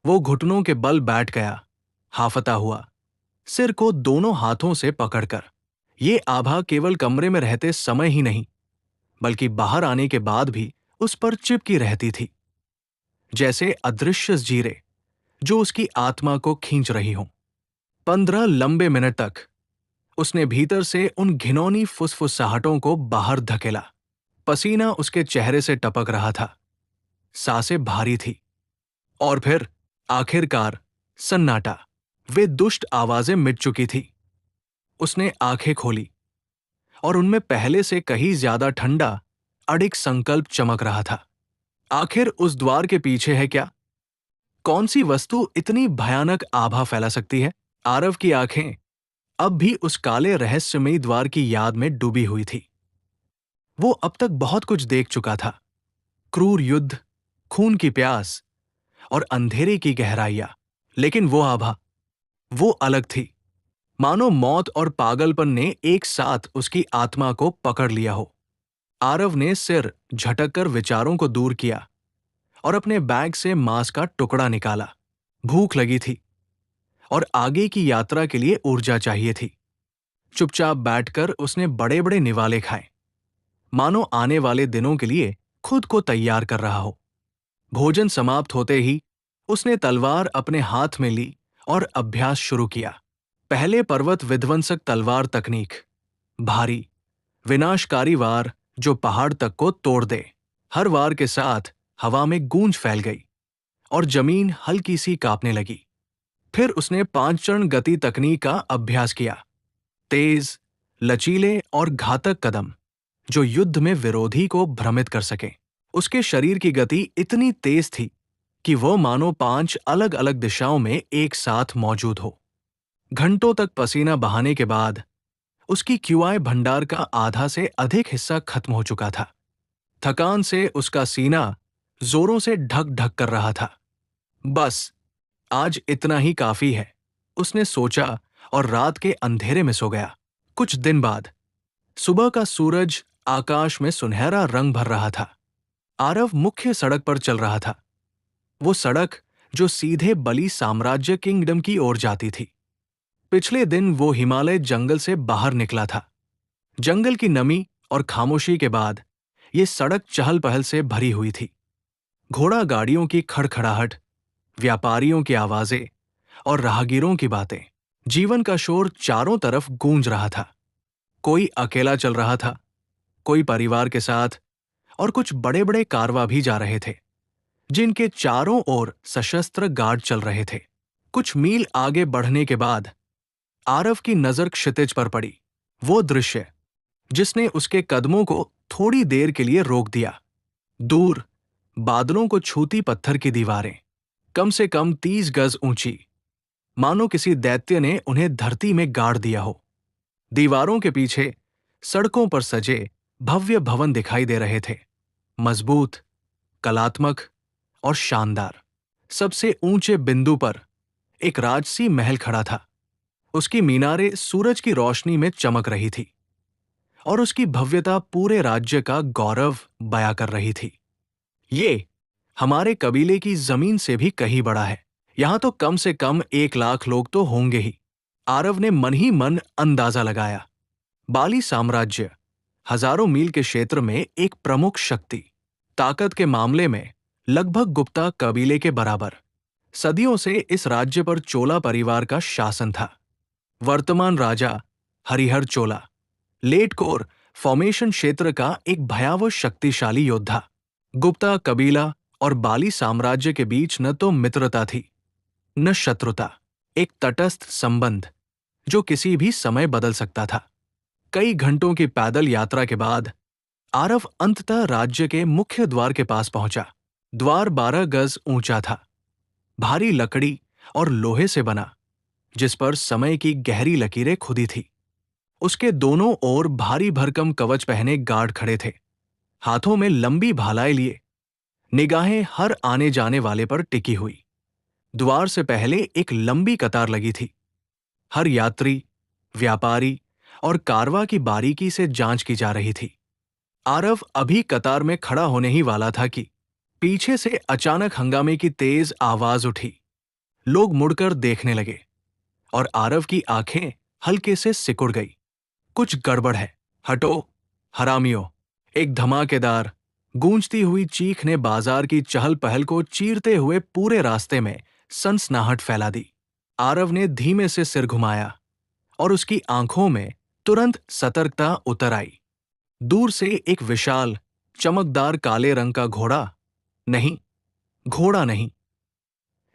वो घुटनों के बल बैठ गया, हाफता हुआ, सिर को दोनों हाथों से पकड़कर। ये आभा केवल कमरे में रहते समय ही नहीं, बल्कि बाहर आने के बाद भी उस पर चिपकी रहती थी, जैसे अदृश्य जीरे जो उसकी आत्मा को खींच रही हों। 15 लंबे मिनट तक उसने भीतर से उन घिनौनी फुसफुसाहटों को बाहर धकेला। पसीना उसके चेहरे से टपक रहा था, सांसें भारी थी। और फिर आखिरकार सन्नाटा। वे दुष्ट आवाजें मिट चुकी थी। उसने आंखें खोली और उनमें पहले से कहीं ज्यादा ठंडा, अडिग संकल्प चमक रहा था। आखिर उस द्वार के पीछे है क्या? कौन सी वस्तु इतनी भयानक आभा फैला सकती है? आरव की आंखें अब भी उस काले रहस्यमयी द्वार की याद में डूबी हुई थी। वो अब तक बहुत कुछ देख चुका था, क्रूर युद्ध, खून की प्यास और अंधेरे की गहराइयां। लेकिन वो आभा, वो अलग थी, मानो मौत और पागलपन ने एक साथ उसकी आत्मा को पकड़ लिया हो। आरव ने सिर झटककर विचारों को दूर किया और अपने बैग से मांस का टुकड़ा निकाला। भूख लगी थी और आगे की यात्रा के लिए ऊर्जा चाहिए थी। चुपचाप बैठकर उसने बड़े बड़े निवाले खाए, मानो आने वाले दिनों के लिए खुद को तैयार कर रहा हो। भोजन समाप्त होते ही उसने तलवार अपने हाथ में ली और अभ्यास शुरू किया। पहले पर्वत विध्वंसक तलवार तकनीक, भारी विनाशकारी वार जो पहाड़ तक को तोड़ दे। हर वार के साथ हवा में गूंज फैल गई और जमीन हल्की सी कांपने लगी। फिर उसने 5 चरण गति तकनीक का अभ्यास किया। तेज, लचीले और घातक कदम जो युद्ध में विरोधी को भ्रमित कर सके। उसके शरीर की गति इतनी तेज थी कि वो मानो 5 अलग अलग दिशाओं में एक साथ मौजूद हो। घंटों तक पसीना बहाने के बाद उसकी क्यूआई भंडार का आधा से अधिक हिस्सा खत्म हो चुका था। थकान से उसका सीना जोरों से ढक ढक कर रहा था। बस, आज इतना ही काफी है, उसने सोचा और रात के अंधेरे में सो गया। कुछ दिन बाद सुबह का सूरज आकाश में सुनहरा रंग भर रहा था। आरव मुख्य सड़क पर चल रहा था, वो सड़क जो सीधे बली साम्राज्य किंगडम की ओर जाती थी। पिछले दिन वो हिमालय जंगल से बाहर निकला था। जंगल की नमी और खामोशी के बाद ये सड़क चहल पहल से भरी हुई थी। घोड़ा गाड़ियों की खड़खड़ाहट, व्यापारियों की आवाजें और राहगीरों की बातें। जीवन का शोर चारों तरफ गूंज रहा था। कोई अकेला चल रहा था, कोई परिवार के साथ, और कुछ बड़े बड़े कारवां भी जा रहे थे जिनके चारों ओर सशस्त्र गार्ड चल रहे थे। कुछ मील आगे बढ़ने के बाद आरव की नजर क्षितिज पर पड़ी। वो दृश्य जिसने उसके कदमों को थोड़ी देर के लिए रोक दिया। दूर बादलों को छूती पत्थर की दीवारें, कम से कम 30 गज ऊंची, मानो किसी दैत्य ने उन्हें धरती में गाड़ दिया हो। दीवारों के पीछे सड़कों पर सजे भव्य भवन दिखाई दे रहे थे, मजबूत, कलात्मक और शानदार। सबसे ऊंचे बिंदु पर एक राजसी महल खड़ा था। उसकी मीनारें सूरज की रोशनी में चमक रही थी और उसकी भव्यता पूरे राज्य का गौरव बयां कर रही थी। ये हमारे कबीले की जमीन से भी कहीं बड़ा है। यहां तो कम से कम 1 लाख लोग तो होंगे ही, आरव ने मन ही मन अंदाजा लगाया। बाली साम्राज्य हजारों मील के क्षेत्र में एक प्रमुख शक्ति, ताकत के मामले में लगभग गुप्ता कबीले के बराबर। सदियों से इस राज्य पर चोला परिवार का शासन था। वर्तमान राजा हरिहर चोला, लेटकोर फॉर्मेशन क्षेत्र का एक भयावह शक्तिशाली योद्धा। गुप्ता कबीला और बाली साम्राज्य के बीच न तो मित्रता थी, न शत्रुता, एक तटस्थ संबंध जो किसी भी समय बदल सकता था। कई घंटों की पैदल यात्रा के बाद आरव अंततः राज्य के मुख्य द्वार के पास पहुंचा। द्वार 12 गज ऊंचा था, भारी लकड़ी और लोहे से बना, जिस पर समय की गहरी लकीरें खुदी थी। उसके दोनों ओर भारी भरकम कवच पहने गार्ड खड़े थे, हाथों में लंबी भालाएं लिए, निगाहें हर आने जाने वाले पर टिकी हुई। द्वार से पहले एक लंबी कतार लगी थी। हर यात्री, व्यापारी और कारवां की बारीकी से जांच की जा रही थी। आरव अभी कतार में खड़ा होने ही वाला था कि पीछे से अचानक हंगामे की तेज आवाज उठी। लोग मुड़कर देखने लगे और आरव की आंखें हल्के से सिकुड़ गई। कुछ गड़बड़ है, हटो हरामियों! एक धमाकेदार गूंजती हुई चीख ने बाजार की चहल पहल को चीरते हुए पूरे रास्ते में सनसनाहट फैला दी। आरव ने धीमे से सिर घुमाया और उसकी आंखों में तुरंत सतर्कता उतर आई। दूर से एक विशाल, चमकदार काले रंग का घोड़ा नहीं, घोड़ा नहीं,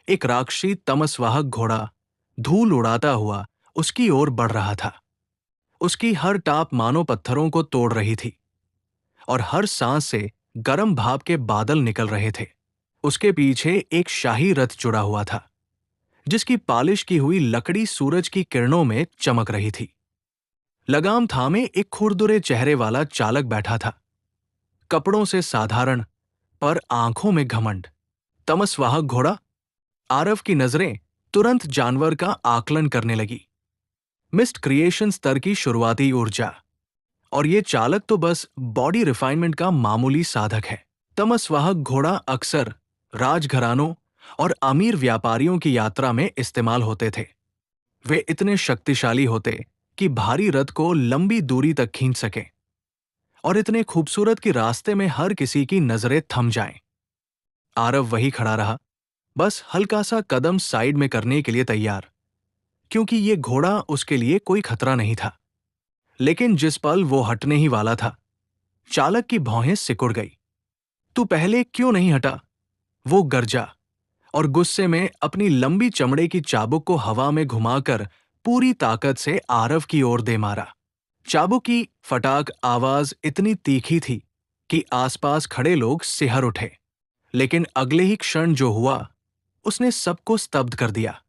एक राक्षसी तमसवाहक घोड़ा धूल उड़ाता हुआ उसकी ओर बढ़ रहा था। उसकी हर टाप मानो पत्थरों को तोड़ रही थी और हर सांस से गर्म भाप के बादल निकल रहे थे। उसके पीछे एक शाही रथ जुड़ा हुआ था, जिसकी पालिश की हुई लकड़ी सूरज की किरणों में चमक रही थी। लगाम थामे एक खुरदुरे चेहरे वाला चालक बैठा था, कपड़ों से साधारण पर आंखों में घमंड। तमसवाहक घोड़ा? आरव की नजरें तुरंत जानवर का आकलन करने लगी। मिस्ट क्रिएशन स्तर की शुरुआती ऊर्जा, और ये चालक तो बस बॉडी रिफाइनमेंट का मामूली साधक है। तमसवाहक घोड़ा अक्सर राजघरानों और अमीर व्यापारियों की यात्रा में इस्तेमाल होते थे। वे इतने शक्तिशाली होते कि भारी रथ को लंबी दूरी तक खींच सकें, और इतने खूबसूरत कि रास्ते में हर किसी की नजरें थम जाएं। आरव वही खड़ा रहा, बस हल्का सा कदम साइड में करने के लिए तैयार। क्योंकि ये घोड़ा उसके लिए कोई खतरा नहीं था। लेकिन जिस पल वो हटने ही वाला था, चालक की भौहें सिकुड़ गई। तू पहले क्यों नहीं हटा? वो गरजा और गुस्से में अपनी लंबी चमड़े की चाबुक को हवा में घुमाकर पूरी ताकत से आरव की ओर दे मारा। चाबुक की फटाक आवाज इतनी तीखी थी कि आसपास खड़े लोग सिहर उठे। लेकिन अगले ही क्षण जो हुआ, उसने सबको स्तब्ध कर दिया।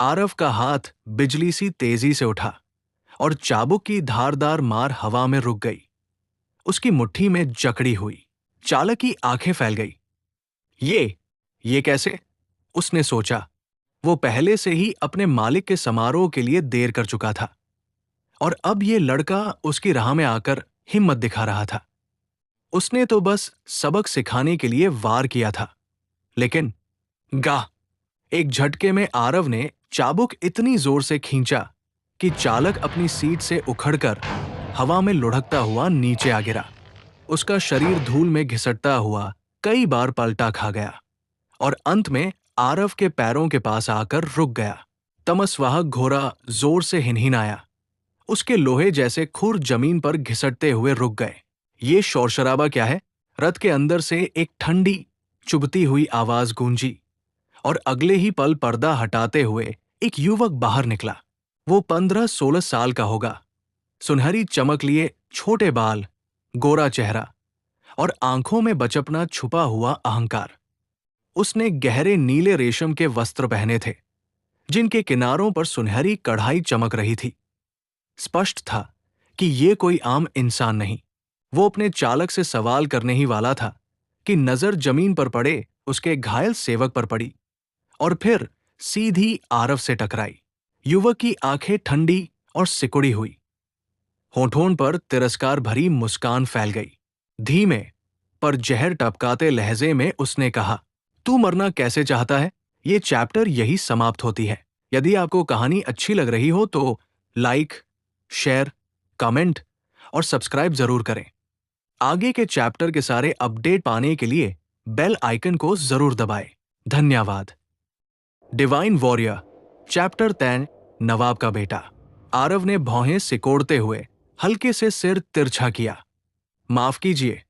आरव का हाथ बिजली सी तेजी से उठा और चाबुक की धारदार मार हवा में रुक गई, उसकी मुट्ठी में जकड़ी हुई। चालक की आंखें फैल गई। ये कैसे? उसने सोचा। वो पहले से ही अपने मालिक के समारोह के लिए देर कर चुका था और अब ये लड़का उसकी राह में आकर हिम्मत दिखा रहा था। उसने तो बस सबक सिखाने के लिए वार किया था। लेकिन गाह! एक झटके में आरव ने चाबुक इतनी जोर से खींचा कि चालक अपनी सीट से उखड़कर हवा में लुढ़कता हुआ नीचे आ गिरा। उसका शरीर धूल में घिसटता हुआ कई बार पलटा खा गया और अंत में आरव के पैरों के पास आकर रुक गया। तमस्वाहक घोड़ा जोर से हिनहिनाया। उसके लोहे जैसे खुर जमीन पर घिसटते हुए रुक गए। ये शोरशराबा क्या है? रथ के अंदर से एक ठंडी, चुभती हुई आवाज गूंजी और अगले ही पल पर्दा हटाते हुए एक युवक बाहर निकला। वो 15-16 साल का होगा। सुनहरी चमक लिए छोटे बाल, गोरा चेहरा और आंखों में बचपना छुपा हुआ अहंकार। उसने गहरे नीले रेशम के वस्त्र पहने थे, जिनके किनारों पर सुनहरी कढ़ाई चमक रही थी। स्पष्ट था कि ये कोई आम इंसान नहीं। वो अपने चालक से सवाल करने ही वाला था कि नजर जमीन पर पड़े उसके घायल सेवक पर पड़ी और फिर सीधी आरव से टकराई। युवक की आंखें ठंडी और सिकुड़ी हुई, होठों पर तिरस्कार भरी मुस्कान फैल गई। धीमे पर जहर टपकाते लहजे में उसने कहा, तू मरना कैसे चाहता है? ये चैप्टर यही समाप्त होती है। यदि आपको कहानी अच्छी लग रही हो तो लाइक, शेयर, कमेंट और सब्सक्राइब जरूर करें। आगे के चैप्टर के सारे अपडेट पाने के लिए बेल आइकन को जरूर दबाएं। धन्यवाद। डिवाइन वॉरियर, चैप्टर 10, नवाब का बेटा। आरव ने भौहें सिकोड़ते हुए हल्के से सिर तिरछा किया। माफ कीजिए।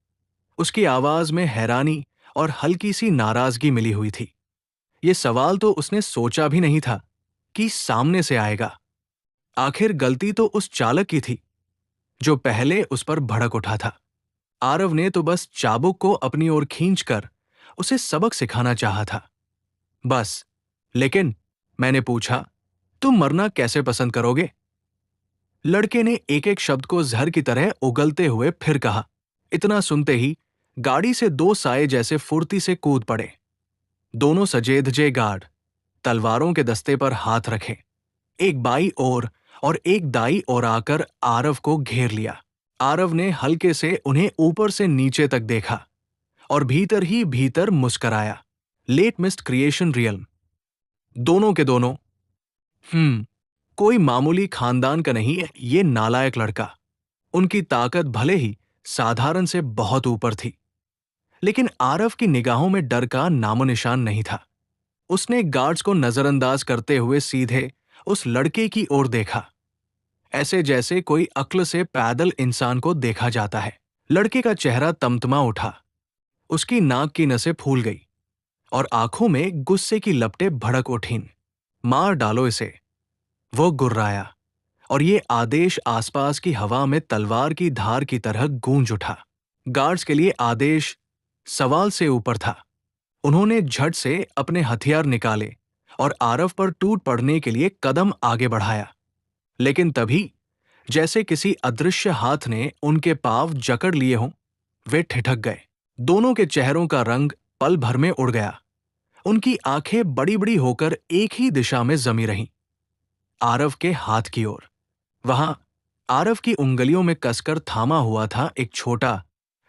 उसकी आवाज में हैरानी और हल्की सी नाराजगी मिली हुई थी। ये सवाल तो उसने सोचा भी नहीं था कि सामने से आएगा। आखिर गलती तो उस चालक की थी जो पहले उस पर भड़क उठा था। आरव ने तो बस चाबुक को अपनी ओर खींचकर उसे सबक सिखाना चाहा था, बस। लेकिन मैंने पूछा, तुम मरना कैसे पसंद करोगे? लड़के ने एक एक शब्द को जहर की तरह उगलते हुए फिर कहा। इतना सुनते ही गाड़ी से दो साए जैसे फुर्ती से कूद पड़े। दोनों सजेधजे गार्ड तलवारों के दस्ते पर हाथ रखे, एक बाई ओर और एक दाई ओर आकर आरव को घेर लिया। आरव ने हल्के से उन्हें ऊपर से नीचे तक देखा और भीतर ही भीतर मुस्कराया। Late mist creation realm. दोनों के दोनों कोई मामूली खानदान का नहीं है ये नालायक लड़का। उनकी ताकत भले ही साधारण से बहुत ऊपर थी, लेकिन आरव की निगाहों में डर का नामो निशान नहीं था। उसने गार्ड्स को नजरअंदाज करते हुए सीधे उस लड़के की ओर देखा, ऐसे जैसे कोई अक्ल से पैदल इंसान को देखा जाता है। लड़के का चेहरा तमतमा उठा, उसकी नाक की नसें फूल गई और आंखों में गुस्से की लपटें भड़क उठीं। मार डालो इसे, वो गुर्राया और ये आदेश आसपास की हवा में तलवार की धार की तरह गूंज उठा। गार्ड्स के लिए आदेश सवाल से ऊपर था। उन्होंने झट से अपने हथियार निकाले और आरव पर टूट पड़ने के लिए कदम आगे बढ़ाया। लेकिन तभी, जैसे किसी अदृश्य हाथ ने उनके पांव जकड़ लिए हों, वे ठिठक गए। दोनों के चेहरों का रंग पल भर में उड़ गया। उनकी आंखें बड़ी बड़ी होकर एक ही दिशा में जमी रहीं, आरव के हाथ की ओर। वहां आरव की उंगलियों में कसकर थामा हुआ था एक छोटा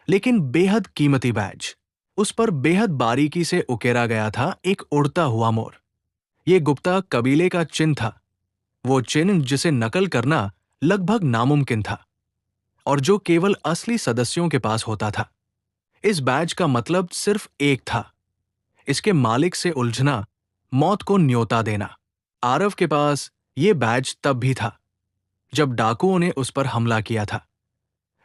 लेकिन बेहद कीमती बैज। उस पर बेहद बारीकी से उकेरा गया था एक उड़ता हुआ मोर। ये गुप्ता कबीले का चिन्ह था, वो चिन्ह जिसे नकल करना लगभग नामुमकिन था और जो केवल असली सदस्यों के पास होता था। इस बैज का मतलब सिर्फ एक था, इसके मालिक से उलझना, मौत को न्योता देना। आरव के पास ये बैज तब भी था जब डाकुओं ने उस पर हमला किया था,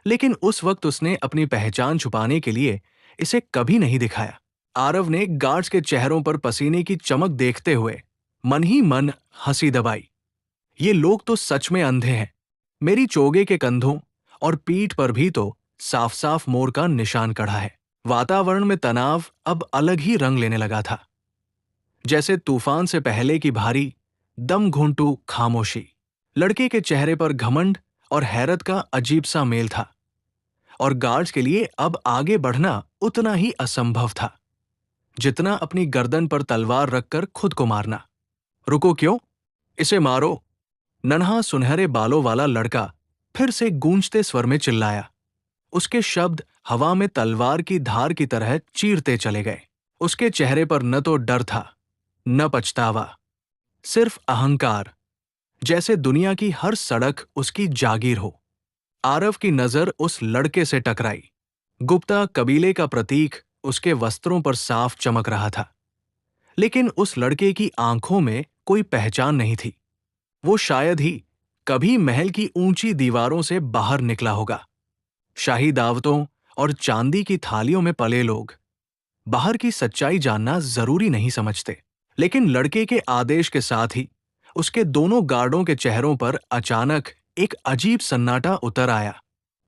लेकिन उस वक्त उसने अपनी पहचान छुपाने के लिए इसे कभी नहीं दिखाया। आरव ने गार्ड्स के चेहरों पर पसीने की चमक देखते हुए मन ही मन हंसी दबाई। ये लोग तो सच में अंधे हैं। मेरी चोगे के कंधों और पीठ पर भी तो साफ साफ मोर का निशान कढ़ा है। वातावरण में तनाव अब अलग ही रंग लेने लगा था, जैसे तूफान से पहले की भारी दम घुंटू खामोशी। लड़के के चेहरे पर घमंड और हैरत का अजीब सा मेल था, और गार्ड्स के लिए अब आगे बढ़ना उतना ही असंभव था जितना अपनी गर्दन पर तलवार रखकर खुद को मारना। रुको क्यों? इसे मारो! नन्हा सुनहरे बालों वाला लड़का फिर से गूंजते स्वर में चिल्लाया। उसके शब्द हवा में तलवार की धार की तरह चीरते चले गए। उसके चेहरे पर न तो डर था, न पछतावा, सिर्फ अहंकार, जैसे दुनिया की हर सड़क उसकी जागीर हो। आरव की नजर उस लड़के से टकराई। गुप्ता कबीले का प्रतीक उसके वस्त्रों पर साफ चमक रहा था, लेकिन उस लड़के की आंखों में कोई पहचान नहीं थी। वो शायद ही कभी महल की ऊंची दीवारों से बाहर निकला होगा। शाही दावतों और चांदी की थालियों में पले लोग बाहर की सच्चाई जानना जरूरी नहीं समझते। लेकिन लड़के के आदेश के साथ ही उसके दोनों गार्डों के चेहरों पर अचानक एक अजीब सन्नाटा उतर आया।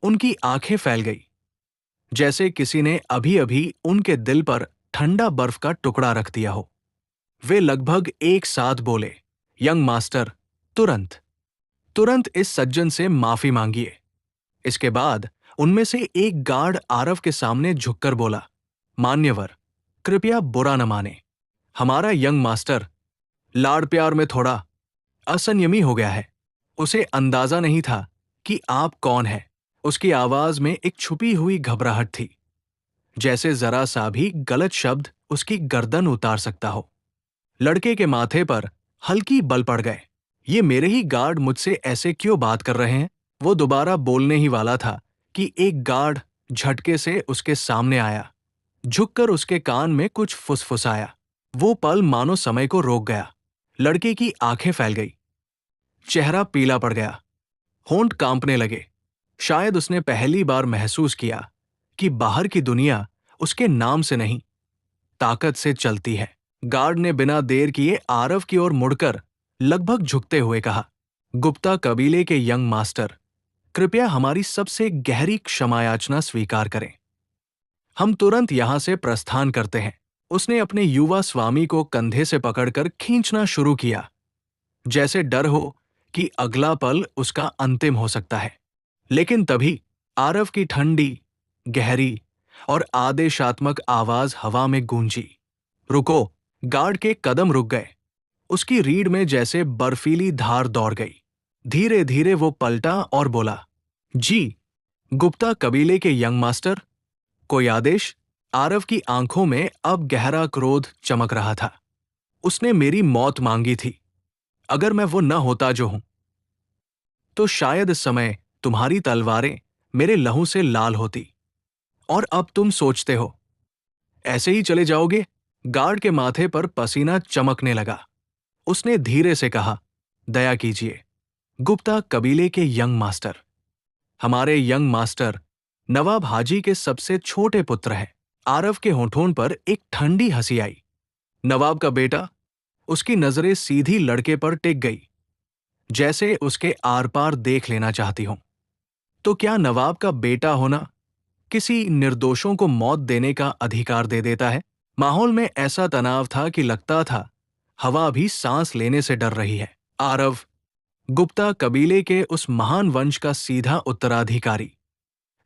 उनकी आंखें फैल गई, जैसे किसी ने अभी अभी उनके दिल पर ठंडा बर्फ का टुकड़ा रख दिया हो। वे लगभग एक साथ बोले, यंग मास्टर, तुरंत तुरंत इस सज्जन से माफी मांगिए। इसके बाद उनमें से एक गार्ड आरव के सामने झुककर बोला, मान्यवर, कृपया बुरा न माने। हमारा यंग मास्टर लाड़ प्यार में थोड़ा असंयमी हो गया है। उसे अंदाजा नहीं था कि आप कौन हैं। उसकी आवाज में एक छुपी हुई घबराहट थी, जैसे जरा सा भी गलत शब्द उसकी गर्दन उतार सकता हो। लड़के के माथे पर हल्की बल पड़ गए। ये मेरे ही गार्ड मुझसे ऐसे क्यों बात कर रहे हैं? वो दोबारा बोलने ही वाला था कि एक गार्ड झटके से उसके सामने आया, झुककर उसके कान में कुछ फुसफुसाया। वो पल मानो समय को रोक गया। लड़के की आंखें फैल गई, चेहरा पीला पड़ गया, होंठ कांपने लगे। शायद उसने पहली बार महसूस किया कि बाहर की दुनिया उसके नाम से नहीं, ताकत से चलती है। गार्ड ने बिना देर किए आरव की ओर मुड़कर लगभग झुकते हुए कहा, गुप्ता कबीले के यंग मास्टर, कृपया हमारी सबसे गहरी क्षमायाचना स्वीकार करें। हम तुरंत यहां से प्रस्थान करते हैं। उसने अपने युवा स्वामी को कंधे से पकड़कर खींचना शुरू किया, जैसे डर हो कि अगला पल उसका अंतिम हो सकता है। लेकिन तभी आरव की ठंडी, गहरी और आदेशात्मक आवाज हवा में गूंजी। रुको! गार्ड के कदम रुक गए। उसकी रीढ़ में जैसे बर्फीली धार दौड़ गई। धीरे धीरे वो पलटा और बोला, जी, गुप्ता कबीले के यंग मास्टर, कोई आदेश? आरव की आंखों में अब गहरा क्रोध चमक रहा था। उसने मेरी मौत मांगी थी। अगर मैं वो न होता जो हूं, तो शायद इस समय तुम्हारी तलवारें मेरे लहू से लाल होती। और अब तुम सोचते हो ऐसे ही चले जाओगे? गार्ड के माथे पर पसीना चमकने लगा। उसने धीरे से कहा, दया कीजिए गुप्ता कबीले के यंग मास्टर। हमारे यंग मास्टर नवाब हाजी के सबसे छोटे पुत्र हैं। आरव के होठों पर एक ठंडी हंसी आई। नवाब का बेटा? उसकी नजरें सीधी लड़के पर टिक गई, जैसे उसके आर पार देख लेना चाहती हों। तो क्या नवाब का बेटा होना किसी निर्दोषों को मौत देने का अधिकार दे देता है? माहौल में ऐसा तनाव था कि लगता था हवा भी सांस लेने से डर रही है। आरव, गुप्ता कबीले के उस महान वंश का सीधा उत्तराधिकारी,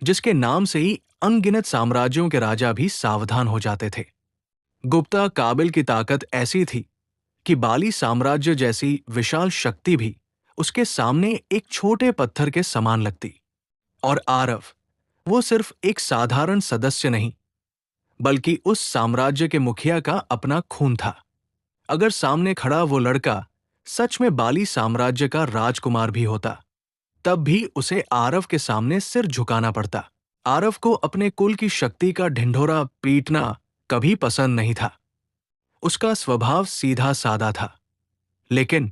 जिसके नाम से ही अनगिनत साम्राज्यों के राजा भी सावधान हो जाते थे। गुप्ता काबिल की ताकत ऐसी थी कि बाली साम्राज्य जैसी विशाल शक्ति भी उसके सामने एक छोटे पत्थर के समान लगती। और आरव, वो सिर्फ एक साधारण सदस्य नहीं, बल्कि उस साम्राज्य के मुखिया का अपना खून था। अगर सामने खड़ा वो लड़का सच में बाली साम्राज्य का राजकुमार भी होता, तब भी उसे आरव के सामने सिर झुकाना पड़ता। आरव को अपने कुल की शक्ति का ढिंढोरा पीटना कभी पसंद नहीं था। उसका स्वभाव सीधा सादा था, लेकिन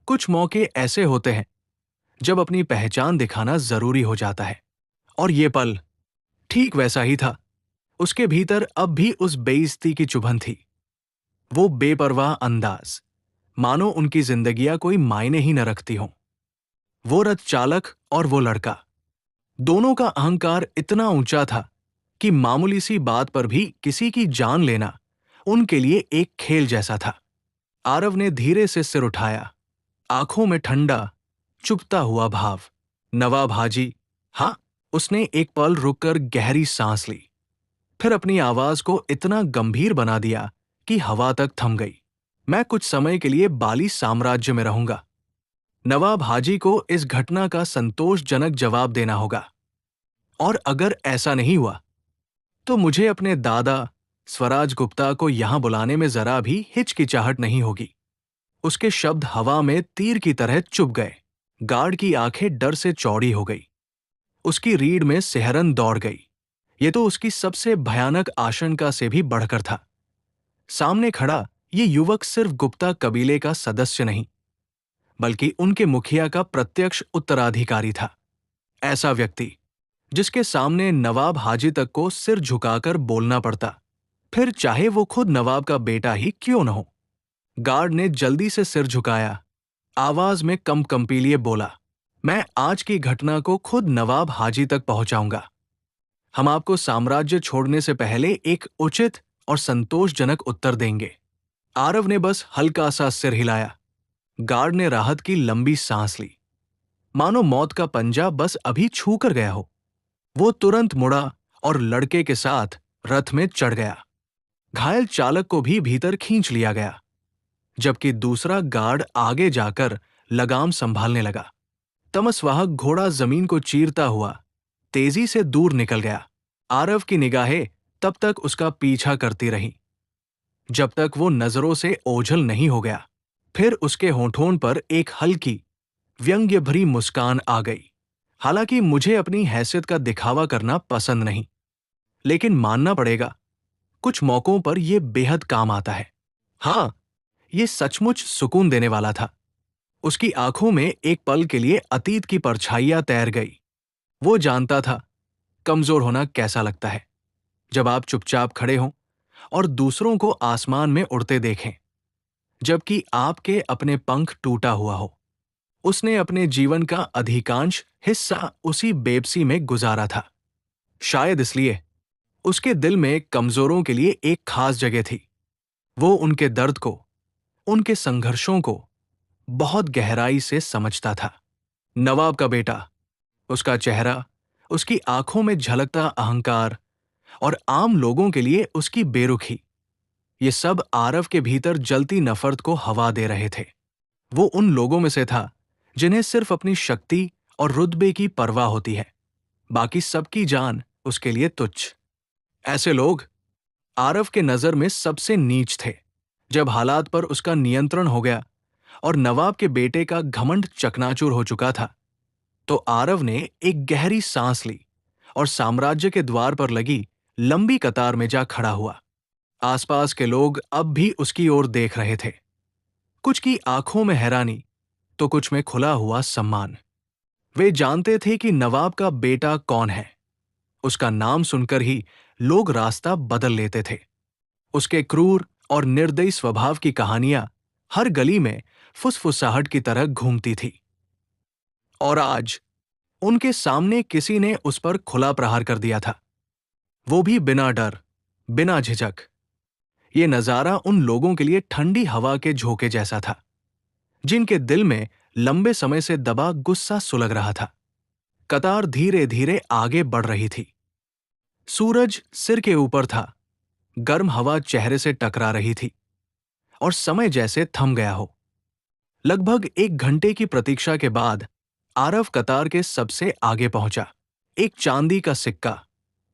कुछ मौके ऐसे होते हैं जब अपनी पहचान दिखाना जरूरी हो जाता है, और ये पल ठीक वैसा ही था। उसके भीतर अब भी उस बेइज्जती की चुभन थी, वो बेपरवाह अंदाज, मानो उनकी जिंदगियां कोई मायने ही न रखती हों। वो रथ चालक और वो लड़का, दोनों का अहंकार इतना ऊंचा था कि मामूली सी बात पर भी किसी की जान लेना उनके लिए एक खेल जैसा था। आरव ने धीरे से सिर उठाया, आंखों में ठंडा, चुभता हुआ भाव। नवाब हाजी, हाँ। उसने एक पल रुककर गहरी सांस ली, फिर अपनी आवाज को इतना गंभीर बना दिया कि हवा तक थम गई। मैं कुछ समय के लिए बाली साम्राज्य में रहूंगा। नवाब हाजी को इस घटना का संतोषजनक जवाब देना होगा, और अगर ऐसा नहीं हुआ तो मुझे अपने दादा स्वराज गुप्ता को यहां बुलाने में जरा भी हिचकिचाहट नहीं होगी। उसके शब्द हवा में तीर की तरह चुभ गए। गार्ड की आंखें डर से चौड़ी हो गई, उसकी रीढ़ में सिहरन दौड़ गई। ये तो उसकी सबसे भयानक आशंका से भी बढ़कर था। सामने खड़ा ये युवक सिर्फ गुप्ता कबीले का सदस्य नहीं, बल्कि उनके मुखिया का प्रत्यक्ष उत्तराधिकारी था। ऐसा व्यक्ति जिसके सामने नवाब हाजी तक को सिर झुकाकर बोलना पड़ता, फिर चाहे वो खुद नवाब का बेटा ही क्यों न हो। गार्ड ने जल्दी से सिर झुकाया, आवाज में कंपीलिए बोला, मैं आज की घटना को खुद नवाब हाजी तक पहुंचाऊंगा। हम आपको साम्राज्य छोड़ने से पहले एक उचित और संतोषजनक उत्तर देंगे। आरव ने बस हल्का सा सिर हिलाया। गार्ड ने राहत की लंबी सांस ली, मानो मौत का पंजा बस अभी छू कर गया हो। वो तुरंत मुड़ा और लड़के के साथ रथ में चढ़ गया। घायल चालक को भी भीतर खींच लिया गया, जबकि दूसरा गार्ड आगे जाकर लगाम संभालने लगा। तमसवाहक घोड़ा जमीन को चीरता हुआ तेजी से दूर निकल गया। आरव की निगाहें तब तक उसका पीछा करती रहीं, जब तक वो नजरों से ओझल नहीं हो गया। फिर उसके होठों पर एक हल्की, व्यंग्य भरी मुस्कान आ गई। हालांकि मुझे अपनी हैसियत का दिखावा करना पसंद नहीं, लेकिन मानना पड़ेगा, कुछ मौकों पर यह बेहद काम आता है। हाँ, ये सचमुच सुकून देने वाला था। उसकी आंखों में एक पल के लिए अतीत की परछाइयां तैर गई। वो जानता था कमजोर होना कैसा लगता है, जब आप चुपचाप खड़े हों और दूसरों को आसमान में उड़ते देखें, जबकि आपके अपने पंख टूटा हुआ हो। उसने अपने जीवन का अधिकांश हिस्सा उसी बेबसी में गुजारा था। शायद इसलिए उसके दिल में कमजोरों के लिए एक खास जगह थी। वो उनके दर्द को, उनके संघर्षों को बहुत गहराई से समझता था। नवाब का बेटा, उसका चेहरा, उसकी आंखों में झलकता अहंकार और आम लोगों के लिए उसकी बेरुखी, ये सब आरव के भीतर जलती नफरत को हवा दे रहे थे। वो उन लोगों में से था जिन्हें सिर्फ अपनी शक्ति और रुतबे की परवाह होती है, बाकी सबकी जान उसके लिए तुच्छ। ऐसे लोग आरव के नजर में सबसे नीच थे। जब हालात पर उसका नियंत्रण हो गया और नवाब के बेटे का घमंड चकनाचूर हो चुका था, तो आरव ने एक गहरी सांस ली और साम्राज्य के द्वार पर लगी लंबी कतार में जा खड़ा हुआ। आसपास के लोग अब भी उसकी ओर देख रहे थे, कुछ की आंखों में हैरानी तो कुछ में खुला हुआ सम्मान। वे जानते थे कि नवाब का बेटा कौन है। उसका नाम सुनकर ही लोग रास्ता बदल लेते थे। उसके क्रूर और निर्दयी स्वभाव की कहानियां हर गली में फुसफुसाहट की तरह घूमती थी। और आज उनके सामने किसी ने उस पर खुला प्रहार कर दिया था, वो भी बिना डर, बिना झिझक। ये नजारा उन लोगों के लिए ठंडी हवा के झोंके जैसा था, जिनके दिल में लंबे समय से दबा गुस्सा सुलग रहा था। कतार धीरे धीरे आगे बढ़ रही थी। सूरज सिर के ऊपर था, गर्म हवा चेहरे से टकरा रही थी, और समय जैसे थम गया हो। लगभग 1 घंटे की प्रतीक्षा के बाद आरव कतार के सबसे आगे पहुंचा। एक चांदी का सिक्का।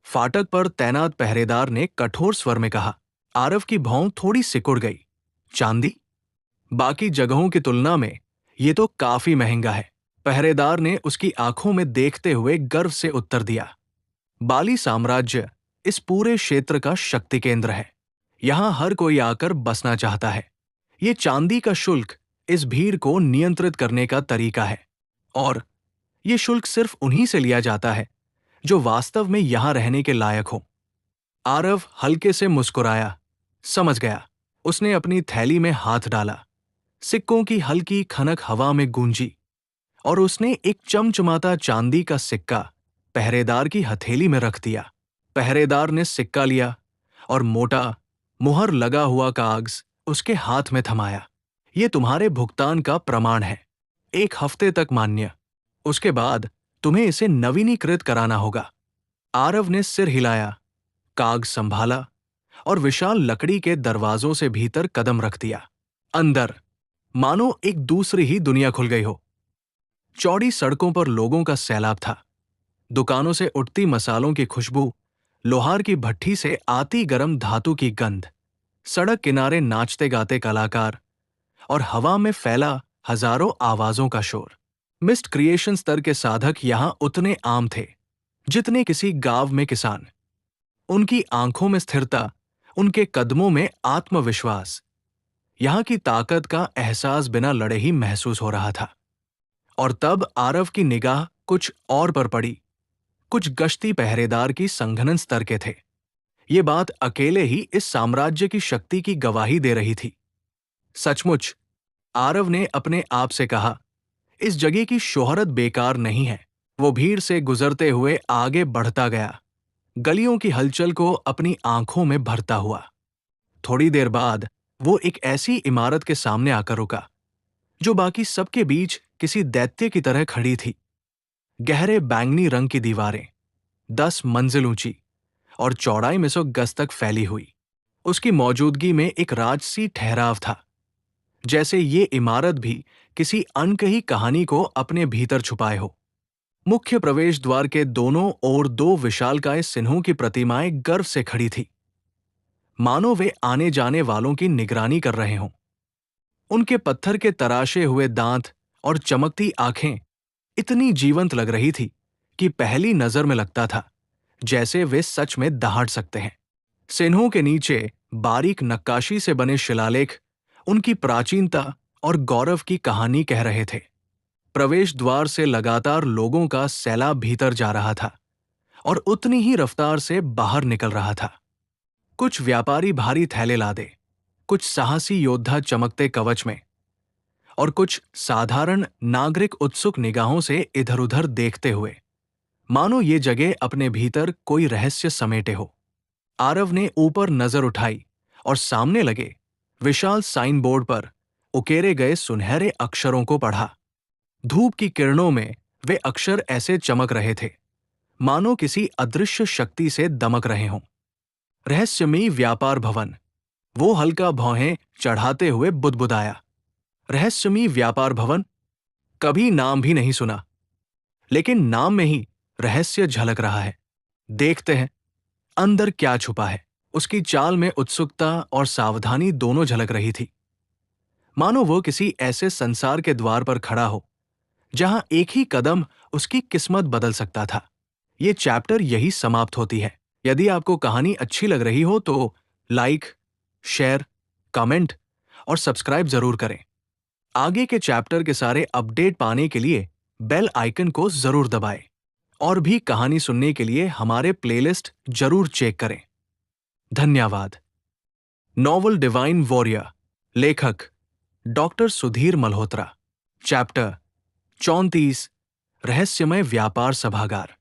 फाटक पर तैनात पहरेदार ने कठोर स्वर में कहा। आरव की भौं थोड़ी सिकुड़ गई। चांदी? बाकी जगहों की तुलना में ये तो काफी महंगा है। पहरेदार ने उसकी आंखों में देखते हुए गर्व से उत्तर दिया। बाली साम्राज्य इस पूरे क्षेत्र का शक्ति केंद्र है। यहां हर कोई आकर बसना चाहता है। ये चांदी का शुल्क इस भीड़ को नियंत्रित करने का तरीका है, और ये शुल्क सिर्फ उन्हीं से लिया जाता है जो वास्तव में यहां रहने के लायक हो। आरव हल्के से मुस्कुराया। समझ गया। उसने अपनी थैली में हाथ डाला। सिक्कों की हल्की खनक हवा में गूंजी, और उसने एक चमचमाता चांदी का सिक्का पहरेदार की हथेली में रख दिया। पहरेदार ने सिक्का लिया और मोटा, मुहर लगा हुआ कागज उसके हाथ में थमाया। ये तुम्हारे भुगतान का प्रमाण है, 1 हफ्ते तक मान्य। उसके बाद तुम्हें इसे नवीनीकृत कराना होगा। आरव ने सिर हिलाया, कागज संभाला और विशाल लकड़ी के दरवाजों से भीतर कदम रख दिया। अंदर मानो एक दूसरी ही दुनिया खुल गई हो। चौड़ी सड़कों पर लोगों का सैलाब था। दुकानों से उठती मसालों की खुशबू, लोहार की भट्ठी से आती गरम धातु की गंध, सड़क किनारे नाचते गाते कलाकार, और हवा में फैला हजारों आवाजों का शोर। मिस्ट क्रिएशन स्तर के साधक यहां उतने आम थे जितने किसी गांव में किसान। उनकी आंखों में स्थिरता, उनके कदमों में आत्मविश्वास, यहां की ताकत का एहसास बिना लड़े ही महसूस हो रहा था। और तब आरव की निगाह कुछ और पर पड़ी। कुछ गश्ती पहरेदार की संघनन स्तर के थे। ये बात अकेले ही इस साम्राज्य की शक्ति की गवाही दे रही थी। सचमुच, आरव ने अपने आप से कहा, इस जगह की शोहरत बेकार नहीं है। वो भीड़ से गुजरते हुए आगे बढ़ता गया, गलियों की हलचल को अपनी आंखों में भरता हुआ। थोड़ी देर बाद वो एक ऐसी इमारत के सामने आकर रुका जो बाकी सबके बीच किसी दैत्य की तरह खड़ी थी। गहरे बैंगनी रंग की दीवारें, 10 मंजिल ऊंची और चौड़ाई में 100 गज तक फैली हुई। उसकी मौजूदगी में एक राजसी ठहराव था, जैसे ये इमारत भी किसी अनकही कहानी को अपने भीतर छुपाए हो। मुख्य प्रवेश द्वार के दोनों ओर 2 विशालकाय सिंहों की प्रतिमाएं गर्व से खड़ी थी, मानो वे आने जाने वालों की निगरानी कर रहे हों। उनके पत्थर के तराशे हुए दांत और चमकती आंखें इतनी जीवंत लग रही थी कि पहली नजर में लगता था जैसे वे सच में दहाड़ सकते हैं। सिन्हों के नीचे बारीक नक्काशी से बने शिलालेख उनकी प्राचीनता और गौरव की कहानी कह रहे थे। प्रवेश द्वार से लगातार लोगों का सैलाब भीतर जा रहा था और उतनी ही रफ्तार से बाहर निकल रहा था। कुछ व्यापारी भारी थैले लादे, कुछ साहसी योद्धा चमकते कवच में, और कुछ साधारण नागरिक उत्सुक निगाहों से इधर-उधर देखते हुए, मानो ये जगह अपने भीतर कोई रहस्य समेटे हो। आरव ने ऊपर नजर उठाई और सामने लगे विशाल साइन बोर्ड पर उकेरे गए सुनहरे अक्षरों को पढ़ा। धूप की किरणों में वे अक्षर ऐसे चमक रहे थे मानो किसी अदृश्य शक्ति से दमक रहे हों। रहस्यमयी व्यापार भवन। वो हल्का भौहें चढ़ाते हुए बुदबुदाया। रहस्यमयी व्यापार भवन? कभी नाम भी नहीं सुना, लेकिन नाम में ही रहस्य झलक रहा है। देखते हैं अंदर क्या छुपा है। उसकी चाल में उत्सुकता और सावधानी दोनों झलक रही थी, मानो वो किसी ऐसे संसार के द्वार पर खड़ा हो जहां एक ही कदम उसकी किस्मत बदल सकता था। ये चैप्टर यही समाप्त होती है। यदि आपको कहानी अच्छी लग रही हो तो लाइक, शेयर, कमेंट और सब्सक्राइब जरूर करें। आगे के चैप्टर के सारे अपडेट पाने के लिए बेल आइकन को जरूर दबाएं। और भी कहानी सुनने के लिए हमारे प्लेलिस्ट जरूर चेक करें। धन्यवाद। नॉवल डिवाइन वॉरियर, लेखक डॉक्टर सुधीर मल्होत्रा। चैप्टर 34, रहस्यमय व्यापार सभागार।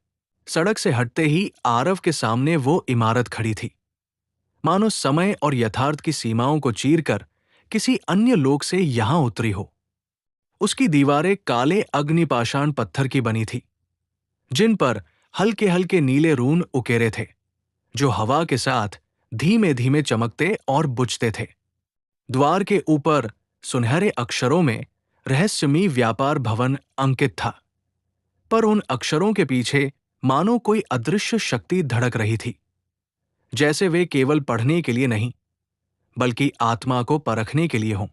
सड़क से हटते ही आरव के सामने वो इमारत खड़ी थी, मानो समय और यथार्थ की सीमाओं को चीरकर किसी अन्य लोक से यहां उतरी हो। उसकी दीवारें काले अग्निपाषाण पत्थर की बनी थी, जिन पर हल्के हल्के नीले रून उकेरे थे, जो हवा के साथ धीमे धीमे चमकते और बुझते थे। द्वार के ऊपर सुनहरे अक्षरों में रहस्यमयी व्यापार भवन अंकित था, पर उन अक्षरों के पीछे मानो कोई अदृश्य शक्ति धड़क रही थी, जैसे वे केवल पढ़ने के लिए नहीं, बल्कि आत्मा को परखने के लिए हों।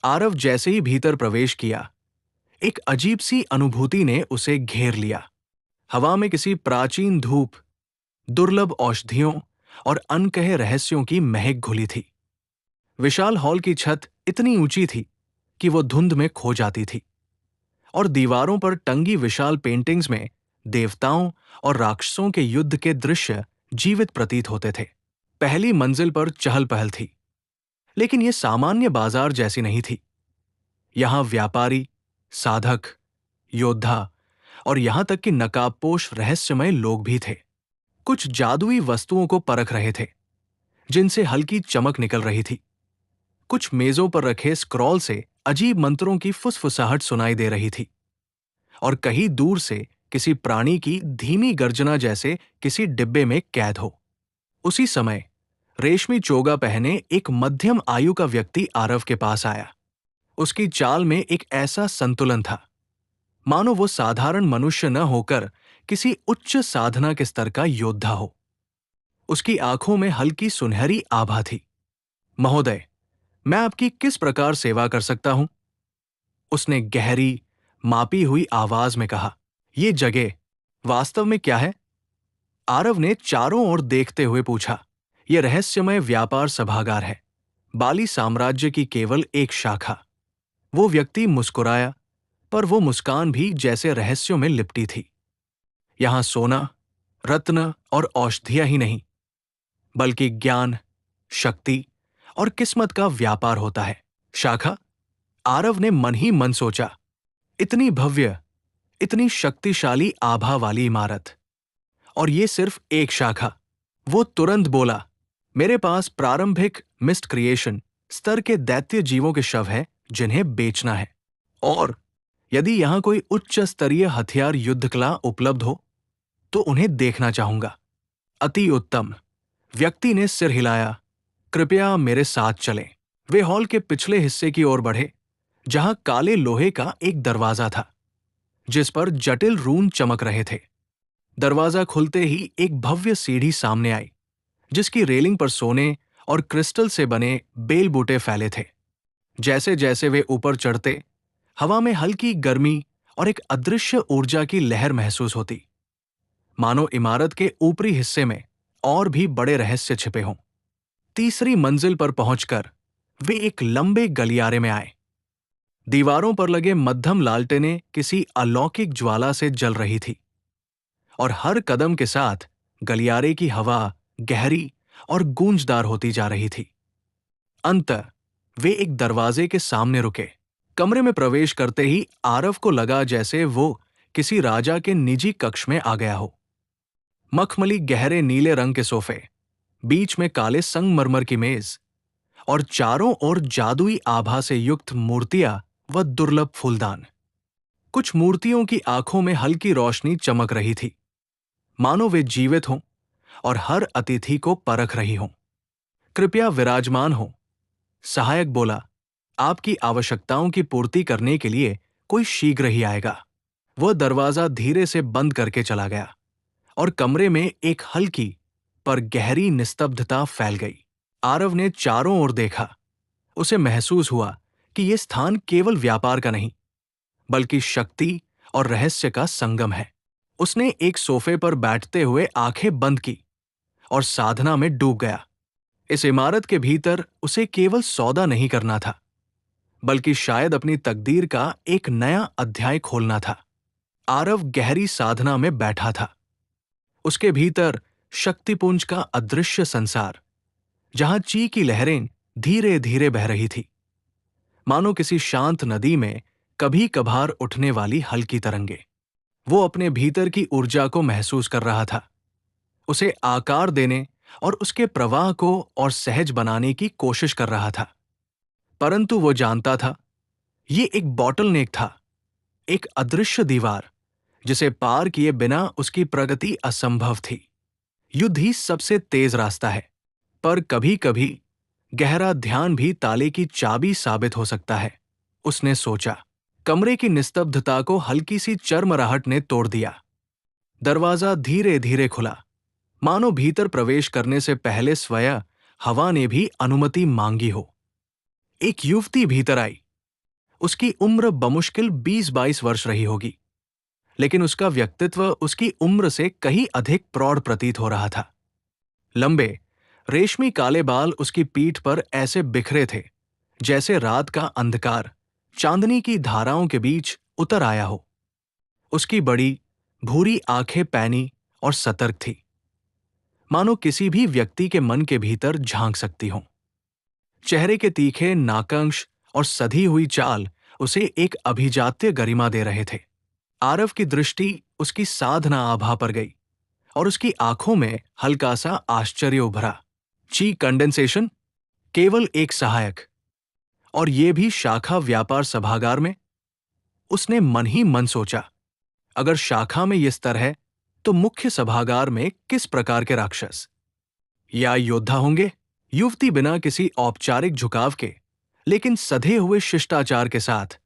आरव जैसे ही भीतर प्रवेश किया, एक अजीब सी अनुभूति ने उसे घेर लिया। हवा में किसी प्राचीन धूप, दुर्लभ औषधियों और अनकहे रहस्यों की महक घुली थी। विशाल हॉल की छत इतनी ऊंची थी कि वो धुंध में खो जाती थी, और दीवारों पर टंगी विशाल पेंटिंग्स में देवताओं और राक्षसों के युद्ध के दृश्य जीवित प्रतीत होते थे। पहली मंजिल पर चहल पहल थी, लेकिन ये सामान्य बाजार जैसी नहीं थी। यहां व्यापारी, साधक, योद्धा और यहां तक कि नकाबपोश रहस्यमय लोग भी थे। कुछ जादुई वस्तुओं को परख रहे थे, जिनसे हल्की चमक निकल रही थी। कुछ मेजों पर रखे स्क्रॉल से अजीब मंत्रों की फुसफुसाहट सुनाई दे रही थी, और कहीं दूर से किसी प्राणी की धीमी गर्जना जैसे किसी डिब्बे में कैद हो। उसी समय रेशमी चोगा पहने एक मध्यम आयु का व्यक्ति आरव के पास आया। उसकी चाल में एक ऐसा संतुलन था, मानो वो साधारण मनुष्य न होकर किसी उच्च साधना के स्तर का योद्धा हो। उसकी आंखों में हल्की सुनहरी आभा थी। महोदय, मैं आपकी किस प्रकार सेवा कर सकता हूं? उसने गहरी, मापी हुई आवाज में कहा। ये जगह वास्तव में क्या है? आरव ने चारों ओर देखते हुए पूछा। यह रहस्यमय व्यापार सभागार है, बाली साम्राज्य की केवल एक शाखा। वो व्यक्ति मुस्कुराया, पर वो मुस्कान भी जैसे रहस्यों में लिपटी थी। यहां सोना, रत्न और औषधियां ही नहीं, बल्कि ज्ञान, शक्ति और किस्मत का व्यापार होता है। शाखा? आरव ने मन ही मन सोचा। इतनी भव्य, इतनी शक्तिशाली आभा वाली इमारत, और ये सिर्फ एक शाखा। वो तुरंत बोला, मेरे पास प्रारंभिक मिस्ट क्रिएशन स्तर के दैत्य जीवों के शव हैं जिन्हें बेचना है, और यदि यहां कोई उच्च स्तरीय हथियार युद्ध कला उपलब्ध हो तो उन्हें देखना चाहूंगा। अति उत्तम। व्यक्ति ने सिर हिलाया। कृपया मेरे साथ चलें। वे हॉल के पिछले हिस्से की ओर बढ़े, जहां काले लोहे का एक दरवाजा था, जिस पर जटिल रून चमक रहे थे। दरवाजा खुलते ही एक भव्य सीढ़ी सामने आई, जिसकी रेलिंग पर सोने और क्रिस्टल से बने बेल बूटे फैले थे। जैसे जैसे वे ऊपर चढ़ते, हवा में हल्की गर्मी और एक अदृश्य ऊर्जा की लहर महसूस होती, मानो इमारत के ऊपरी हिस्से में और भी बड़े रहस्य छिपे हों। तीसरी मंजिल पर पहुंचकर वे एक लंबे गलियारे में आए। दीवारों पर लगे मध्यम लालटेनें किसी अलौकिक ज्वाला से जल रही थी, और हर कदम के साथ गलियारे की हवा गहरी और गूंजदार होती जा रही थी। अंततः वे एक दरवाजे के सामने रुके। कमरे में प्रवेश करते ही आरव को लगा जैसे वो किसी राजा के निजी कक्ष में आ गया हो। मखमली गहरे नीले रंग के सोफे, बीच में काले संगमरमर की मेज, और चारों ओर जादुई आभा से युक्त मूर्तियां व दुर्लभ फूलदान। कुछ मूर्तियों की आंखों में हल्की रोशनी चमक रही थी, मानो वे जीवित हों और हर अतिथि को परख रही हों। कृपया विराजमान हो, सहायक बोला। आपकी आवश्यकताओं की पूर्ति करने के लिए कोई शीघ्र ही आएगा। वह दरवाजा धीरे से बंद करके चला गया, और कमरे में एक हल्की पर गहरी निस्तब्धता फैल गई। आरव ने चारों ओर देखा। उसे महसूस हुआ कि यह स्थान केवल व्यापार का नहीं, बल्कि शक्ति और रहस्य का संगम है। उसने एक सोफे पर बैठते हुए आंखें बंद की और साधना में डूब गया। इस इमारत के भीतर उसे केवल सौदा नहीं करना था, बल्कि शायद अपनी तकदीर का एक नया अध्याय खोलना था। आरव गहरी साधना में बैठा था। उसके भीतर शक्तिपुंज का अदृश्य संसार, जहां ची की लहरें धीरे धीरे बह रही थी, मानो किसी शांत नदी में कभी कभार उठने वाली हल्की तरंगे। वो अपने भीतर की ऊर्जा को महसूस कर रहा था, उसे आकार देने और उसके प्रवाह को और सहज बनाने की कोशिश कर रहा था। परंतु वो जानता था, ये एक बॉटलनेक था, एक अदृश्य दीवार, जिसे पार किए बिना उसकी प्रगति असंभव थी। युद्ध ही सबसे तेज रास्ता है, पर कभी कभी गहरा ध्यान भी ताले की चाबी साबित हो सकता है, उसने सोचा। कमरे की निस्तब्धता को हल्की सी चरमराहट ने तोड़ दिया। दरवाजा धीरे धीरे खुला, मानो भीतर प्रवेश करने से पहले स्वयं हवा ने भी अनुमति मांगी हो। एक युवती भीतर आई। उसकी उम्र बमुश्किल 20-22 वर्ष रही होगी, लेकिन उसका व्यक्तित्व उसकी उम्र से कहीं अधिक प्रौढ़ प्रतीत हो रहा था। लंबे रेशमी काले बाल उसकी पीठ पर ऐसे बिखरे थे, जैसे रात का अंधकार चांदनी की धाराओं के बीच उतर आया हो। उसकी बड़ी भूरी आंखें पैनी और सतर्क थी, मानो किसी भी व्यक्ति के मन के भीतर झांक सकती हों। चेहरे के तीखे नाकंश और सधी हुई चाल उसे एक अभिजात्य गरिमा दे रहे थे। आरव की दृष्टि उसकी साधना आभा पर गई और उसकी आंखों में हल्का सा आश्चर्य उभरा। ची कंडेंसेशन? केवल एक सहायक, और ये भी शाखा व्यापार सभागार में? उसने मन ही मन सोचा, अगर शाखा में ये स्तर है तो मुख्य सभागार में किस प्रकार के राक्षस या योद्धा होंगे? युवती बिना किसी औपचारिक झुकाव के लेकिन सधे हुए शिष्टाचार के साथ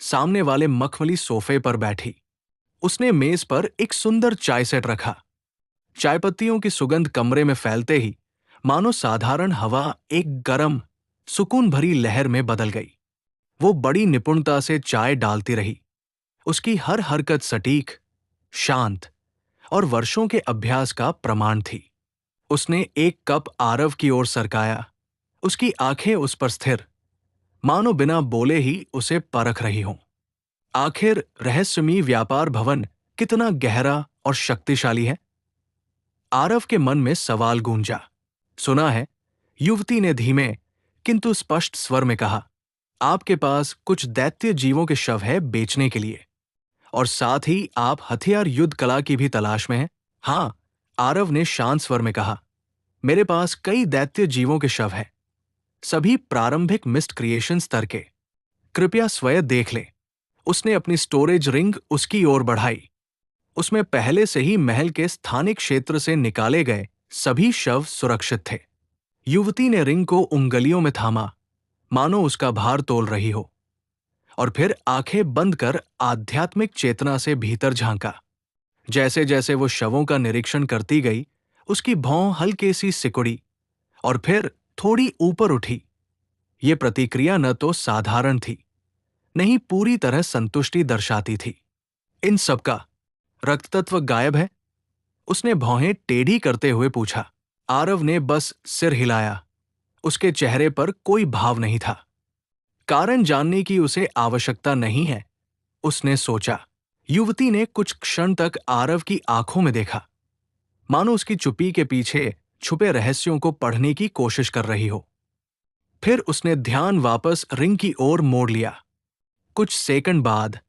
सामने वाले मखमली सोफे पर बैठी। उसने मेज पर एक सुंदर चाय सेट रखा। चायपत्तियों की सुगंध कमरे में फैलते ही मानो साधारण हवा एक गरम सुकून भरी लहर में बदल गई। वो बड़ी निपुणता से चाय डालती रही। उसकी हर हरकत सटीक, शांत और वर्षों के अभ्यास का प्रमाण थी। उसने एक कप आरव की ओर सरकाया। उसकी आंखें उस पर स्थिर, मानो बिना बोले ही उसे परख रही हों। आखिर रहस्यमयी व्यापार भवन कितना गहरा और शक्तिशाली है? आरव के मन में सवाल गूंजा। सुना है, युवती ने धीमे किंतु स्पष्ट स्वर में कहा, आपके पास कुछ दैत्य जीवों के शव है बेचने के लिए, और साथ ही आप हथियार युद्ध कला की भी तलाश में हैं? हां, आरव ने शांत स्वर में कहा, मेरे पास कई दैत्य जीवों के शव हैं, सभी प्रारंभिक मिस्ट क्रिएशन स्तर के। कृपया स्वयं देख ले। उसने अपनी स्टोरेज रिंग उसकी ओर बढ़ाई। उसमें पहले से ही महल के स्थानिक क्षेत्र से निकाले गए सभी शव सुरक्षित थे। युवती ने रिंग को उंगलियों में थामा, मानो उसका भार तोल रही हो, और फिर आंखें बंद कर आध्यात्मिक चेतना से भीतर झांका। जैसे जैसे वो शवों का निरीक्षण करती गई, उसकी भौं हल्के सी सिकुड़ी और फिर थोड़ी ऊपर उठी। ये प्रतिक्रिया न तो साधारण थी, नहीं पूरी तरह संतुष्टि दर्शाती थी। इन सबका रक्त तत्व गायब है? उसने भौहें टेढ़ी करते हुए पूछा। आरव ने बस सिर हिलाया। उसके चेहरे पर कोई भाव नहीं था। कारण जानने की उसे आवश्यकता नहीं है, उसने सोचा। युवती ने कुछ क्षण तक आरव की आंखों में देखा, मानो उसकी चुप्पी के पीछे छुपे रहस्यों को पढ़ने की कोशिश कर रही हो। फिर उसने ध्यान वापस रिंग की ओर मोड़ लिया। कुछ सेकंड बाद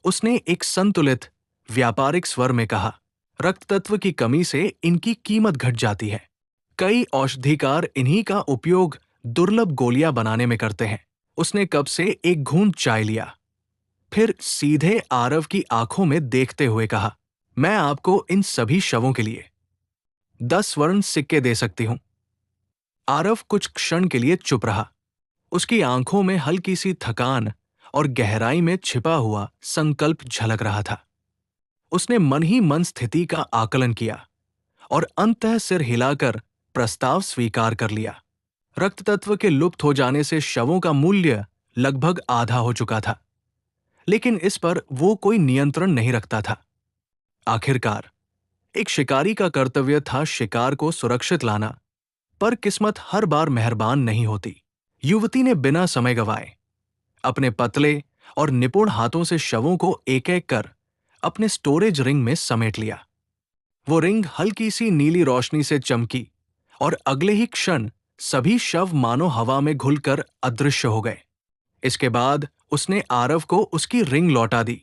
उसने एक संतुलित, व्यापारिक स्वर में कहा, रक्त तत्व की कमी से इनकी कीमत घट जाती है। कई औषधिकार इन्हीं का उपयोग दुर्लभ गोलियां बनाने में करते हैं। उसने कप से एक घूंट चाय लिया, फिर सीधे आरव की आंखों में देखते हुए कहा, मैं आपको इन सभी शवों के लिए 10 स्वर्ण सिक्के दे सकती हूं। आरव कुछ क्षण के लिए चुप रहा। उसकी आंखों में हल्की सी थकान और गहराई में छिपा हुआ संकल्प झलक रहा था। उसने मन ही मन स्थिति का आकलन किया और अंततः सिर हिलाकर प्रस्ताव स्वीकार कर लिया। रक्त तत्व के लुप्त हो जाने से शवों का मूल्य लगभग आधा हो चुका था, लेकिन इस पर वो कोई नियंत्रण नहीं रखता था। आखिरकार एक शिकारी का कर्तव्य था शिकार को सुरक्षित लाना, पर किस्मत हर बार मेहरबान नहीं होती। युवती ने बिना समय गंवाए अपने पतले और निपुण हाथों से शवों को एक एक कर अपने स्टोरेज रिंग में समेट लिया। वो रिंग हल्की सी नीली रोशनी से चमकी और अगले ही क्षण सभी शव मानो हवा में घुलकर अदृश्य हो गए। इसके बाद उसने आरव को उसकी रिंग लौटा दी।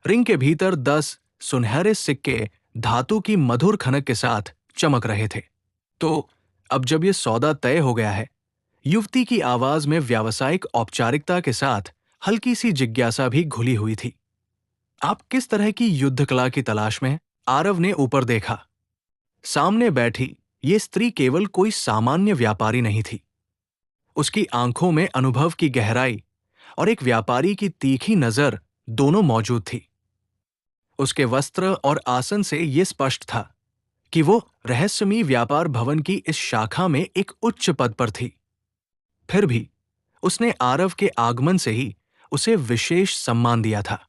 रिंग के भीतर 10 सुनहरे सिक्के धातु की मधुर खनक के साथ चमक रहे थे। तो अब जब ये सौदा तय हो गया है, युवती की आवाज में व्यावसायिक औपचारिकता के साथ हल्की सी जिज्ञासा भी घुली हुई थी। आप किस तरह की युद्ध कला की तलाश में हैं? आरव ने ऊपर देखा। सामने बैठी ये स्त्री केवल कोई सामान्य व्यापारी नहीं थी। उसकी आंखों में अनुभव की गहराई और एक व्यापारी की तीखी नजर दोनों मौजूद थी। उसके वस्त्र और आसन से यह स्पष्ट था कि वो रहस्यमयी व्यापार भवन की इस शाखा में एक उच्च पद पर थी। फिर भी उसने आरव के आगमन से ही उसे विशेष सम्मान दिया था।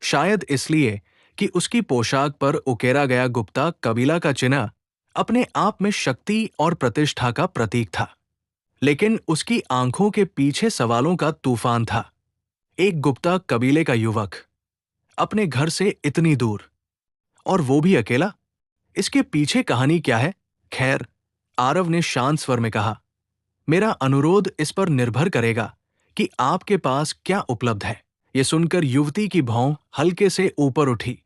शायद इसलिए कि उसकी पोशाक पर उकेरा गया गुप्ता कबीला का चिन्ह अपने आप में शक्ति और प्रतिष्ठा का प्रतीक था। लेकिन उसकी आंखों के पीछे सवालों का तूफान था। एक गुप्ता कबीले का युवक, अपने घर से इतनी दूर, और वो भी अकेला। इसके पीछे कहानी क्या है? खैर, आरव ने शांत स्वर में कहा, मेरा अनुरोध इस पर निर्भर करेगा कि आपके पास क्या उपलब्ध है। ये सुनकर युवती की भौं हल्के से ऊपर उठी।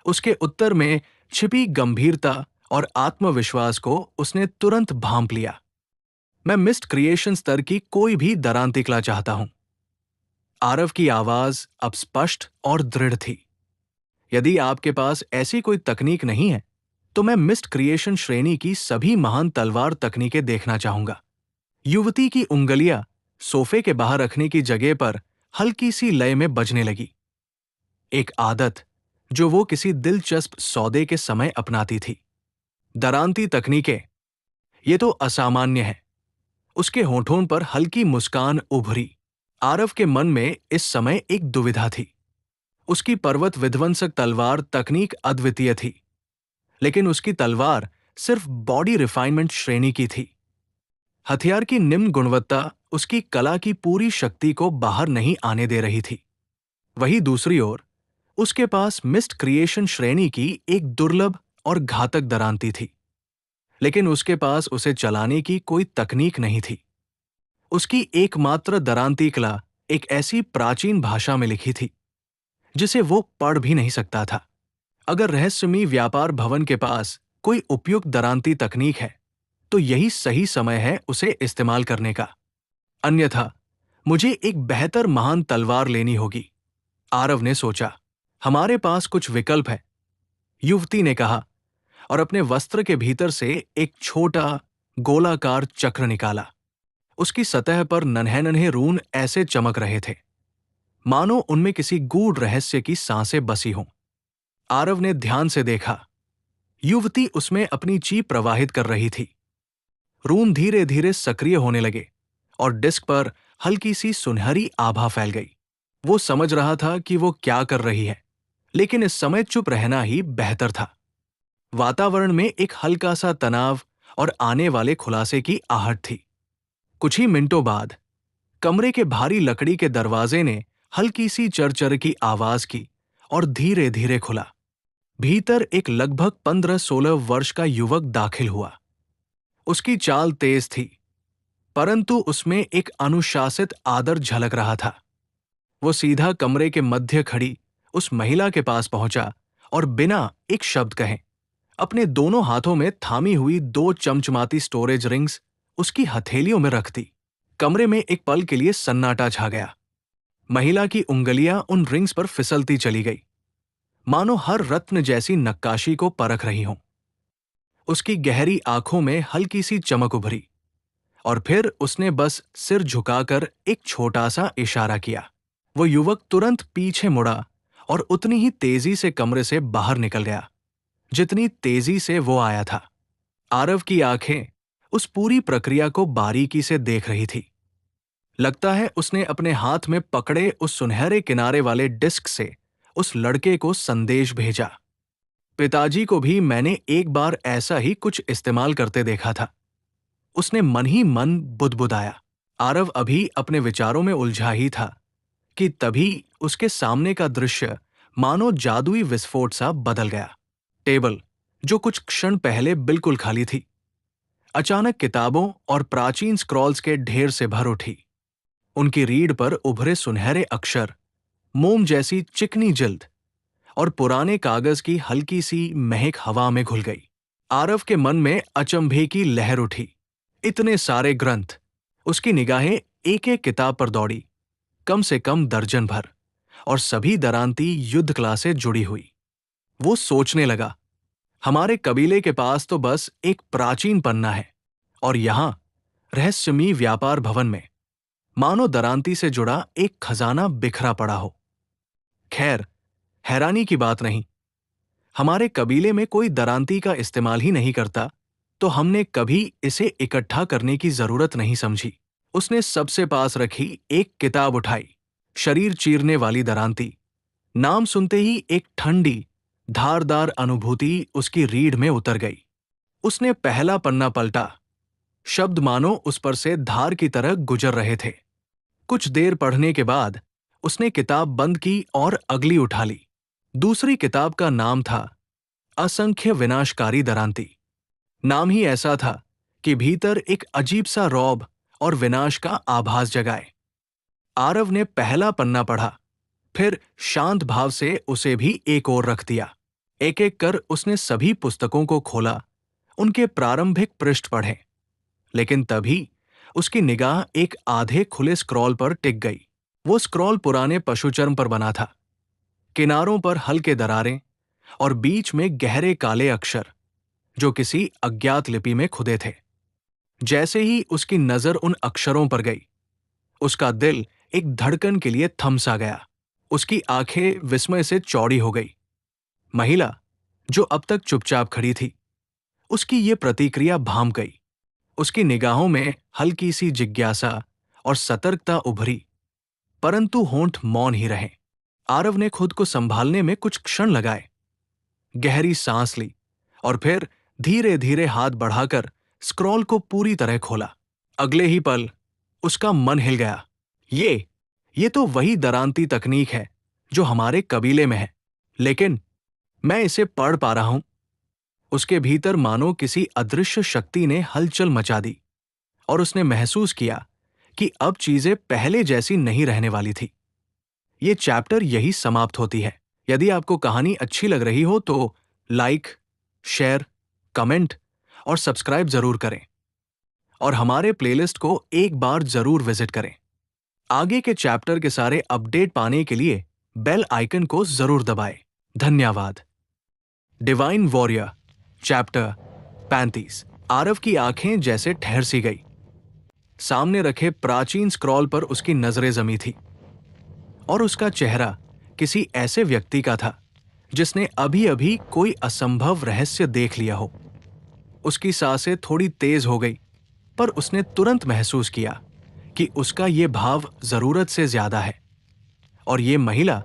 उसके उत्तर में छिपी गंभीरता और आत्मविश्वास को उसने तुरंत भांप लिया। मैं मिस्ट क्रिएशन स्तर की कोई भी दरांतिकला चाहता हूं। आरव की आवाज अब स्पष्ट और दृढ़ थी। यदि आपके पास ऐसी कोई तकनीक नहीं है, तो मैं मिस्ट क्रिएशन श्रेणी की सभी महान तलवार तकनीकें देखना चाहूंगा। युवती की उंगलियां सोफे के बाहर रखने की जगह पर हल्की सी लय में बजने लगी। एक आदत जो वो किसी दिलचस्प सौदे के समय अपनाती थी। दरांती तकनीकें, ये तो असामान्य है। उसके होठों पर हल्की मुस्कान उभरी। आरव के मन में इस समय एक दुविधा थी। उसकी पर्वत विध्वंसक तलवार तकनीक अद्वितीय थी, लेकिन उसकी तलवार सिर्फ बॉडी रिफाइनमेंट श्रेणी की थी। हथियार की निम्न गुणवत्ता उसकी कला की पूरी शक्ति को बाहर नहीं आने दे रही थी। वहीं दूसरी ओर, उसके पास मिस्ट क्रिएशन श्रेणी की एक दुर्लभ और घातक दरांती थी, लेकिन उसके पास उसे चलाने की कोई तकनीक नहीं थी। उसकी एकमात्र दरांती कला एक ऐसी प्राचीन भाषा में लिखी थी जिसे वो पढ़ भी नहीं सकता था। अगर रहस्यमयी व्यापार भवन के पास कोई उपयुक्त दरांती तकनीक है, तो यही सही समय है उसे इस्तेमाल करने का। अन्यथा मुझे एक बेहतर महान तलवार लेनी होगी। आरव ने सोचा, हमारे पास कुछ विकल्प है, युवती ने कहा, और अपने वस्त्र के भीतर से एक छोटा गोलाकार चक्र निकाला। उसकी सतह पर नन्हे-नन्हे रून ऐसे चमक रहे थे मानो उनमें किसी गूढ़ रहस्य की सांसें बसी हों। आरव ने ध्यान से देखा। युवती उसमें अपनी जीभ प्रवाहित कर रही थी। रून धीरे धीरे सक्रिय होने लगे और डिस्क पर हल्की सी सुनहरी आभा फैल गई। वो समझ रहा था कि वो क्या कर रही है, लेकिन इस समय चुप रहना ही बेहतर था। वातावरण में एक हल्का सा तनाव और आने वाले खुलासे की आहट थी। कुछ ही मिनटों बाद कमरे के भारी लकड़ी के दरवाजे ने हल्की सी चरचर की आवाज की और धीरे धीरे खुला। भीतर एक लगभग 15-16 वर्ष का युवक दाखिल हुआ। उसकी चाल तेज थी, परंतु उसमें एक अनुशासित आदर झलक रहा था। वो सीधा कमरे के मध्य खड़ी उस महिला के पास पहुंचा और बिना एक शब्द कहे अपने दोनों हाथों में थामी हुई 2 चमचमाती स्टोरेज रिंग्स उसकी हथेलियों में रख दी। कमरे में एक पल के लिए सन्नाटा छा गया। महिला की उंगलियां उन रिंग्स पर फिसलती चली गई, मानो हर रत्न जैसी नक्काशी को परख रही हों। उसकी गहरी आंखों में हल्की सी चमक उभरी और फिर उसने बस सिर झुकाकर एक छोटा सा इशारा किया। वो युवक तुरंत पीछे मुड़ा और उतनी ही तेजी से कमरे से बाहर निकल गया जितनी तेजी से वो आया था। आरव की आंखें उस पूरी प्रक्रिया को बारीकी से देख रही थी। लगता है उसने अपने हाथ में पकड़े उस सुनहरे किनारे वाले डिस्क से उस लड़के को संदेश भेजा। पिताजी को भी मैंने एक बार ऐसा ही कुछ इस्तेमाल करते देखा था, उसने मन ही मन बुदबुदाया। आरव अभी अपने विचारों में उलझा ही था कि तभी उसके सामने का दृश्य मानो जादुई विस्फोट सा बदल गया। टेबल, जो कुछ क्षण पहले बिल्कुल खाली थी, अचानक किताबों और प्राचीन स्क्रॉल्स के ढेर से भर उठी। उनकी रीढ़ पर उभरे सुनहरे अक्षर, मोम जैसी चिकनी जिल्द और पुराने कागज की हल्की सी महक हवा में घुल गई। आरव के मन में अचंभे की लहर उठी। इतने सारे ग्रंथ! उसकी निगाहें एक एक किताब पर दौड़ी, कम से कम दर्जन भर, और सभी दरांती युद्ध कला से जुड़ी हुई। वो सोचने लगा, हमारे कबीले के पास तो बस एक प्राचीन पन्ना है, और यहां रहस्यमयी व्यापार भवन में मानो दरांती से जुड़ा एक खजाना बिखरा पड़ा हो। खैर, हैरानी की बात नहीं। हमारे कबीले में कोई दरांती का इस्तेमाल ही नहीं करता, तो हमने कभी इसे इकट्ठा करने की जरूरत नहीं समझी। उसने सबसे पास रखी एक किताब उठाई, शरीर चीरने वाली दरांती। नाम सुनते ही एक ठंडी, धारदार अनुभूति उसकी रीढ़ में उतर गई। उसने पहला पन्ना पलटा। शब्द मानो उस पर से धार की तरह गुजर रहे थे। कुछ देर पढ़ने के बाद उसने किताब बंद की और अगली उठा ली। दूसरी किताब का नाम था असंख्य विनाशकारी दरांती। नाम ही ऐसा था कि भीतर एक अजीब सा रौब और विनाश का आभास जगाए। आरव ने पहला पन्ना पढ़ा, फिर शांत भाव से उसे भी एक ओर रख दिया। एक एक कर उसने सभी पुस्तकों को खोला, उनके प्रारंभिक पृष्ठ पढ़े, लेकिन तभी उसकी निगाह एक आधे खुले स्क्रॉल पर टिक गई। वो स्क्रॉल पुराने पशुचर्म पर बना था, किनारों पर हल्के दरारें और बीच में गहरे काले अक्षर जो किसी अज्ञात लिपि में खुदे थे। जैसे ही उसकी नजर उन अक्षरों पर गई, उसका दिल एक धड़कन के लिए थम सा गया। उसकी आंखें विस्मय से चौड़ी हो गई। महिला, जो अब तक चुपचाप खड़ी थी, उसकी ये प्रतिक्रिया भांप गई। उसकी निगाहों में हल्की सी जिज्ञासा और सतर्कता उभरी, परंतु होंठ मौन ही रहे। आरव ने खुद को संभालने में कुछ क्षण लगाए, गहरी सांस ली और फिर धीरे धीरे हाथ बढ़ाकर स्क्रॉल को पूरी तरह खोला। अगले ही पल उसका मन हिल गया। ये तो वही दरांती तकनीक है जो हमारे कबीले में है, लेकिन मैं इसे पढ़ पा रहा हूं। उसके भीतर मानो किसी अदृश्य शक्ति ने हलचल मचा दी और उसने महसूस किया कि अब चीजें पहले जैसी नहीं रहने वाली थी। ये चैप्टर यही समाप्त होती है। यदि आपको कहानी अच्छी लग रही हो तो लाइक, शेयर, कमेंट और सब्सक्राइब जरूर करें और हमारे प्लेलिस्ट को एक बार जरूर विजिट करें। आगे के चैप्टर के सारे अपडेट पाने के लिए बेल आइकन को जरूर दबाएं। धन्यवाद। Divine warrior, chapter 35। आरव की आंखें जैसे ठहर सी गई। सामने रखे प्राचीन स्क्रॉल पर उसकी नजरें जमी थी और उसका चेहरा किसी ऐसे व्यक्ति का था जिसने अभी अभी कोई असंभव रहस्य देख लिया हो। उसकी सांसें थोड़ी तेज हो गई, पर उसने तुरंत महसूस किया कि उसका ये भाव जरूरत से ज्यादा है और ये महिला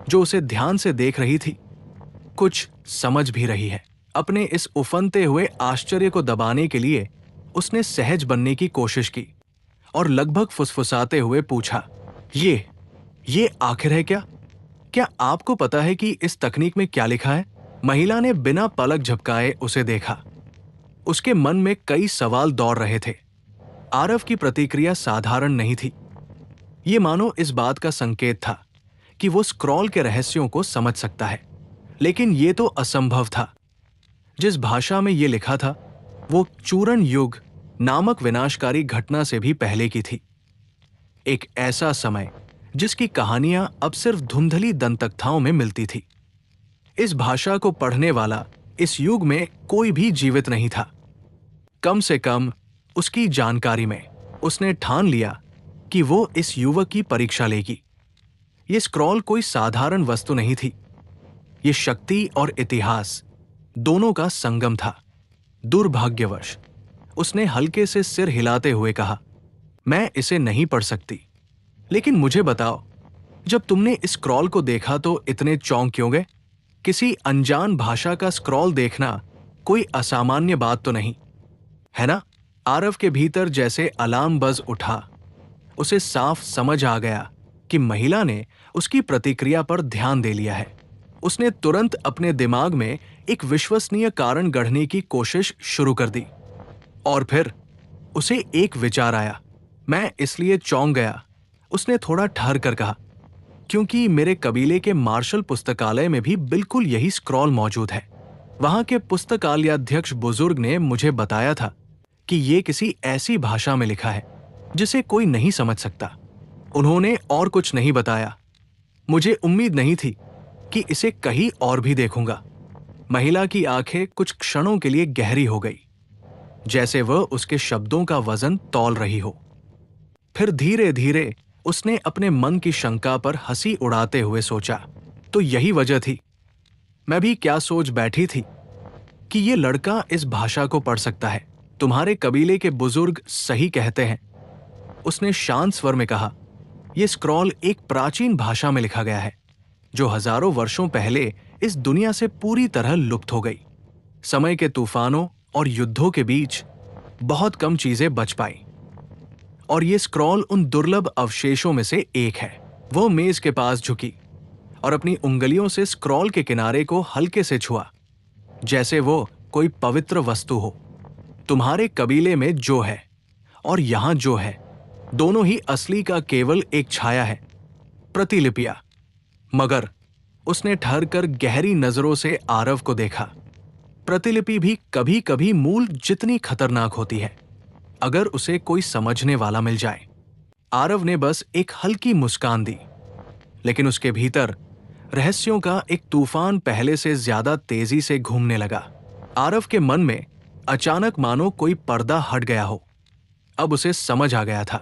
जो उसे ध्यान से देख रही थी कुछ समझ भी रही है। अपने इस उफनते हुए आश्चर्य को दबाने के लिए उसने सहज बनने की कोशिश की और लगभग फुसफुसाते हुए पूछा, ये आखिर है क्या? क्या आपको पता है कि इस तकनीक में क्या लिखा है? महिला ने बिना पलक झपकाए उसे देखा। उसके मन में कई सवाल दौड़ रहे थे। आरव की प्रतिक्रिया साधारण नहीं थी। ये मानो इस बात का संकेत था कि वो स्क्रॉल के रहस्यों को समझ सकता है, लेकिन ये तो असंभव था। जिस भाषा में ये लिखा था वो चूरण युग नामक विनाशकारी घटना से भी पहले की थी। एक ऐसा समय जिसकी कहानियां अब सिर्फ धुंधली दंतकथाओं में मिलती थी। इस भाषा को पढ़ने वाला इस युग में कोई भी जीवित नहीं था। कम से कम उसकी जानकारी में उसने ठान लिया कि वो इस युवक की परीक्षा लेगी। ये स्क्रॉल कोई साधारण वस्तु नहीं थी। ये शक्ति और इतिहास दोनों का संगम था। दुर्भाग्यवश उसने हल्के से सिर हिलाते हुए कहा, मैं इसे नहीं पढ़ सकती। लेकिन मुझे बताओ, जब तुमने इस स्क्रॉल को देखा तो इतने चौंक क्यों गए? किसी अनजान भाषा का स्क्रॉल देखना कोई असामान्य बात तो नहीं है ना? आरव के भीतर जैसे अलार्म बज उठा। उसे साफ समझ आ गया कि महिला ने उसकी प्रतिक्रिया पर ध्यान दे लिया है। उसने तुरंत अपने दिमाग में एक विश्वसनीय कारण गढ़ने की कोशिश शुरू कर दी और फिर उसे एक विचार आया। मैं इसलिए चौंक गया, उसने थोड़ा ठहर कर कहा, क्योंकि मेरे कबीले के मार्शल पुस्तकालय में भी बिल्कुल यही स्क्रॉल मौजूद है। वहां के पुस्तकालयाध्यक्ष बुजुर्ग ने मुझे बताया था कि यह किसी ऐसी भाषा में लिखा है जिसे कोई नहीं समझ सकता। उन्होंने और कुछ नहीं बताया। मुझे उम्मीद नहीं थी कि इसे कहीं और भी देखूंगा। महिला की आंखें कुछ क्षणों के लिए गहरी हो गई, जैसे वह उसके शब्दों का वजन तौल रही हो। फिर धीरे धीरे उसने अपने मन की शंका पर हंसी उड़ाते हुए सोचा, तो यही वजह थी। मैं भी क्या सोच बैठी थी कि ये लड़का इस भाषा को पढ़ सकता है। तुम्हारे कबीले के बुजुर्ग सही कहते हैं, उसने शांत स्वर में कहा। यह स्क्रॉल एक प्राचीन भाषा में लिखा गया है जो हजारों वर्षों पहले इस दुनिया से पूरी तरह लुप्त हो गई। समय के तूफानों और युद्धों के बीच बहुत कम चीजें बच पाई और ये स्क्रॉल उन दुर्लभ अवशेषों में से एक है। वो मेज के पास झुकी और अपनी उंगलियों से स्क्रॉल के किनारे को हल्के से छुआ, जैसे वो कोई पवित्र वस्तु हो। तुम्हारे कबीले में जो है और यहां जो है, दोनों ही असली का केवल एक छाया है, प्रतिलिपियां। मगर उसने ठहर कर गहरी नजरों से आरव को देखा। प्रतिलिपि भी कभी कभी मूल जितनी खतरनाक होती है, अगर उसे कोई समझने वाला मिल जाए। आरव ने बस एक हल्की मुस्कान दी, लेकिन उसके भीतर रहस्यों का एक तूफान पहले से ज्यादा तेजी से घूमने लगा। आरव के मन में अचानक मानो कोई पर्दा हट गया हो। अब उसे समझ आ गया था,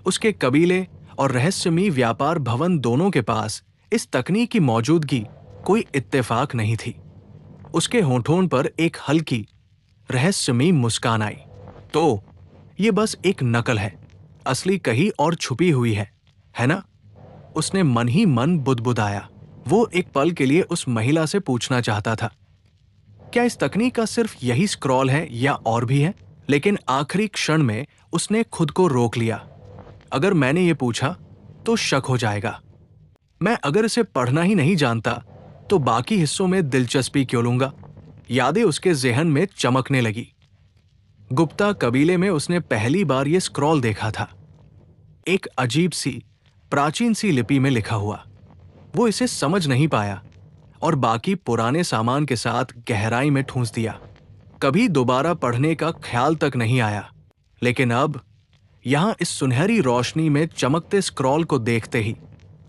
उसके कबीले और रहस्यमयी व्यापार भवन दोनों के पास इस तकनीक की मौजूदगी कोई इत्तेफाक नहीं थी। उसके होठों पर एक हल्की रहस्यमयी मुस्कान आई। तो ये बस एक नकल है, असली कहीं और छुपी हुई है ना? उसने मन ही मन बुदबुदाया। वो एक पल के लिए उस महिला से पूछना चाहता था, क्या इस तकनीक का सिर्फ यही स्क्रॉल है या और भी है? लेकिन आखिरी क्षण में उसने खुद को रोक लिया। अगर मैंने ये पूछा तो शक हो जाएगा। मैं अगर इसे पढ़ना ही नहीं जानता तो बाकी हिस्सों में दिलचस्पी क्यों लूंगा? यादें उसके ज़हन में चमकने लगी। गुप्ता कबीले में उसने पहली बार ये स्क्रॉल देखा था, एक अजीब सी प्राचीन सी लिपि में लिखा हुआ। वो इसे समझ नहीं पाया और बाकी पुराने सामान के साथ गहराई में ठूंस दिया। कभी दोबारा पढ़ने का ख्याल तक नहीं आया। लेकिन अब यहां इस सुनहरी रोशनी में चमकते स्क्रॉल को देखते ही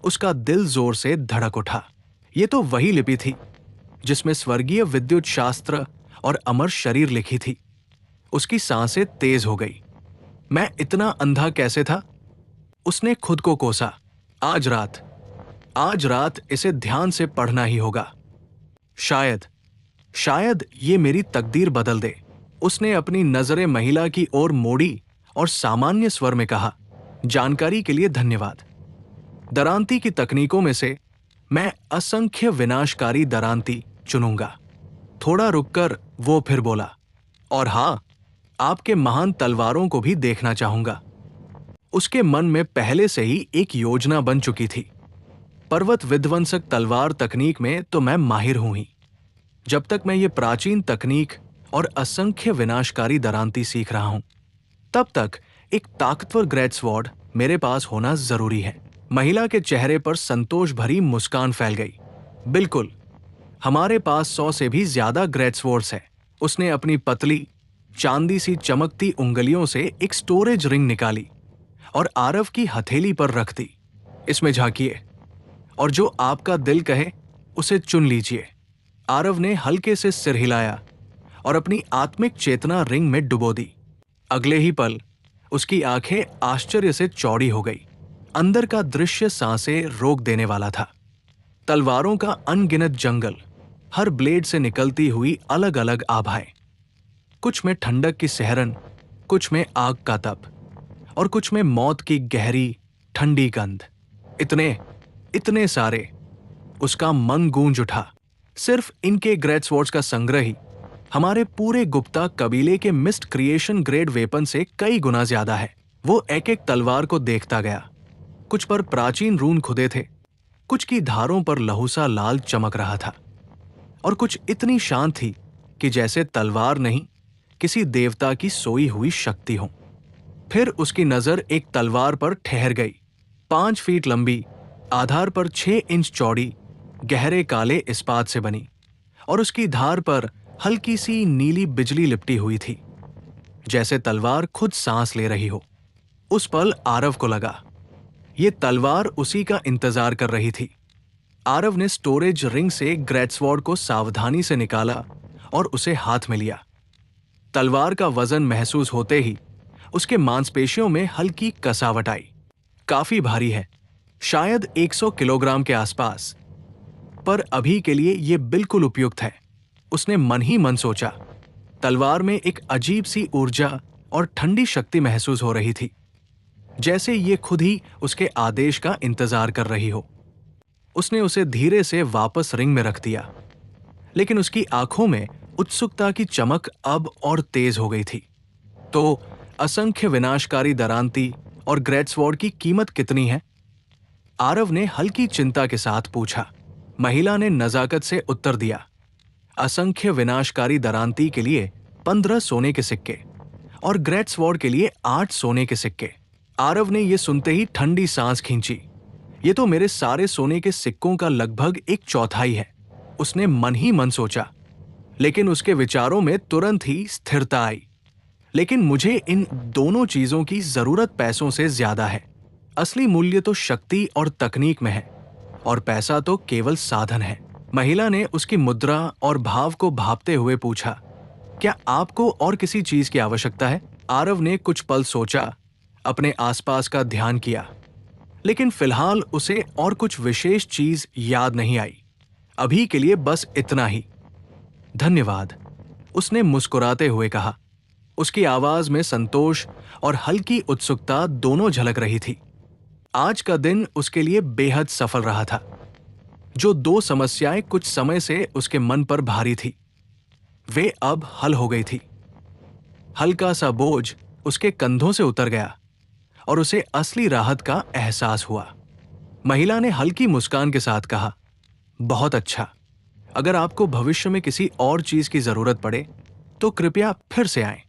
उसका दिल जोर से धड़क उठा। ये तो वही लिपि थी जिसमें स्वर्गीय विद्युत शास्त्र और अमर शरीर लिखी थी। उसकी सांसें तेज हो गई। मैं इतना अंधा कैसे था? उसने खुद को कोसा। आज रात इसे ध्यान से पढ़ना ही होगा। शायद ये मेरी तकदीर बदल दे। उसने अपनी नजरें महिला की ओर मोड़ी और सामान्य स्वर में कहा, जानकारी के लिए धन्यवाद। दरांती की तकनीकों में से मैं असंख्य विनाशकारी दरांती चुनूंगा। थोड़ा रुककर वो फिर बोला, और हाँ, आपके महान तलवारों को भी देखना चाहूंगा। उसके मन में पहले से ही एक योजना बन चुकी थी। पर्वत विध्वंसक तलवार तकनीक में तो मैं माहिर हूं ही। जब तक मैं ये प्राचीन तकनीक और असंख्य विनाशकारी दरांती सीख रहा हूं, तब तक एक ताकतवर ग्रेट स्वॉर्ड मेरे पास होना जरूरी है। महिला के चेहरे पर संतोष भरी मुस्कान फैल गई। बिल्कुल, हमारे पास 100 से भी ज्यादा ग्रेट स्वॉर्ड्स है। उसने अपनी पतली चांदी सी चमकती उंगलियों से एक स्टोरेज रिंग निकाली और आरव की हथेली पर रख दी। इसमें झांकिए और जो आपका दिल कहे उसे चुन लीजिए। आरव ने हल्के से सिर हिलाया और अपनी आत्मिक चेतना रिंग में डुबो दी। अगले ही पल उसकी आंखें आश्चर्य से चौड़ी हो गई। अंदर का दृश्य सांसें रोक देने वाला था। तलवारों का अनगिनत जंगल, हर ब्लेड से निकलती हुई अलग अलग आभाएं। कुछ में ठंडक की सहरन, कुछ में आग का तप और कुछ में मौत की गहरी ठंडी गंध। इतने सारे। उसका मन गूंज उठा। सिर्फ इनके ग्रेट स्वॉर्ड्स का संग्रह ही हमारे पूरे गुप्ता कबीले के मिस्ट क्रिएशन ग्रेड वेपन से कई गुना ज्यादा है। वो एक एक तलवार को देखता गया। कुछ पर प्राचीन रून खुदे थे, कुछ की धारों पर लहूसा लाल चमक रहा था और कुछ इतनी शांत थी कि जैसे तलवार नहीं, किसी देवता की सोई हुई शक्ति हो। फिर उसकी नजर एक तलवार पर ठहर गई। 5 फीट लंबी, आधार पर 6 इंच चौड़ी, गहरे काले इस्पात से बनी और उसकी धार पर हल्की सी नीली बिजली लिपटी हुई थी, जैसे तलवार खुद सांस ले रही हो। उस पल आरव को लगा ये तलवार उसी का इंतजार कर रही थी। आरव ने स्टोरेज रिंग से ग्रेट स्वॉर्ड को सावधानी से निकाला और उसे हाथ में लिया। तलवार का वजन महसूस होते ही उसके मांसपेशियों में हल्की कसावट आई। काफी भारी है, शायद 100 किलोग्राम के आसपास, पर अभी के लिए यह बिल्कुल उपयुक्त है। उसने मन ही मन सोचा। तलवार में एक अजीब सी ऊर्जा और ठंडी शक्ति महसूस हो रही थी, जैसे ये खुद ही उसके आदेश का इंतजार कर रही हो। उसने उसे धीरे से वापस रिंग में रख दिया, लेकिन उसकी आंखों में उत्सुकता की चमक अब और तेज हो गई थी। तो असंख्य विनाशकारी दरांती और ग्रेट स्वॉर्ड की कीमत कितनी है? आरव ने हल्की चिंता के साथ पूछा। महिला ने नजाकत से उत्तर दिया, असंख्य विनाशकारी दरांती के लिए 15 सोने के सिक्के और ग्रेट स्वॉर्ड के लिए 8 सोने के सिक्के। आरव ने यह सुनते ही ठंडी सांस खींची। ये तो मेरे सारे सोने के सिक्कों का लगभग 1/4 है, उसने मन ही मन सोचा। लेकिन उसके विचारों में तुरंत ही स्थिरता आई। लेकिन मुझे इन दोनों चीजों की जरूरत पैसों से ज्यादा है। असली मूल्य तो शक्ति और तकनीक में है, और पैसा तो केवल साधन है। महिला ने उसकी मुद्रा और भाव को भांपते हुए पूछा, क्या आपको और किसी चीज की आवश्यकता है? आरव ने कुछ पल सोचा, अपने आसपास का ध्यान किया, लेकिन फिलहाल उसे और कुछ विशेष चीज याद नहीं आई। अभी के लिए बस इतना ही। धन्यवाद, उसने मुस्कुराते हुए कहा। उसकी आवाज में संतोष और हल्की उत्सुकता दोनों झलक रही थी। आज का दिन उसके लिए बेहद सफल रहा था। जो 2 समस्याएं कुछ समय से उसके मन पर भारी थी, वे अब हल हो गई थी। हल्का सा बोझ उसके कंधों से उतर गया और उसे असली राहत का एहसास हुआ। महिला ने हल्की मुस्कान के साथ कहा, बहुत अच्छा। अगर आपको भविष्य में किसी और चीज की जरूरत पड़े तो कृपया फिर से आएं।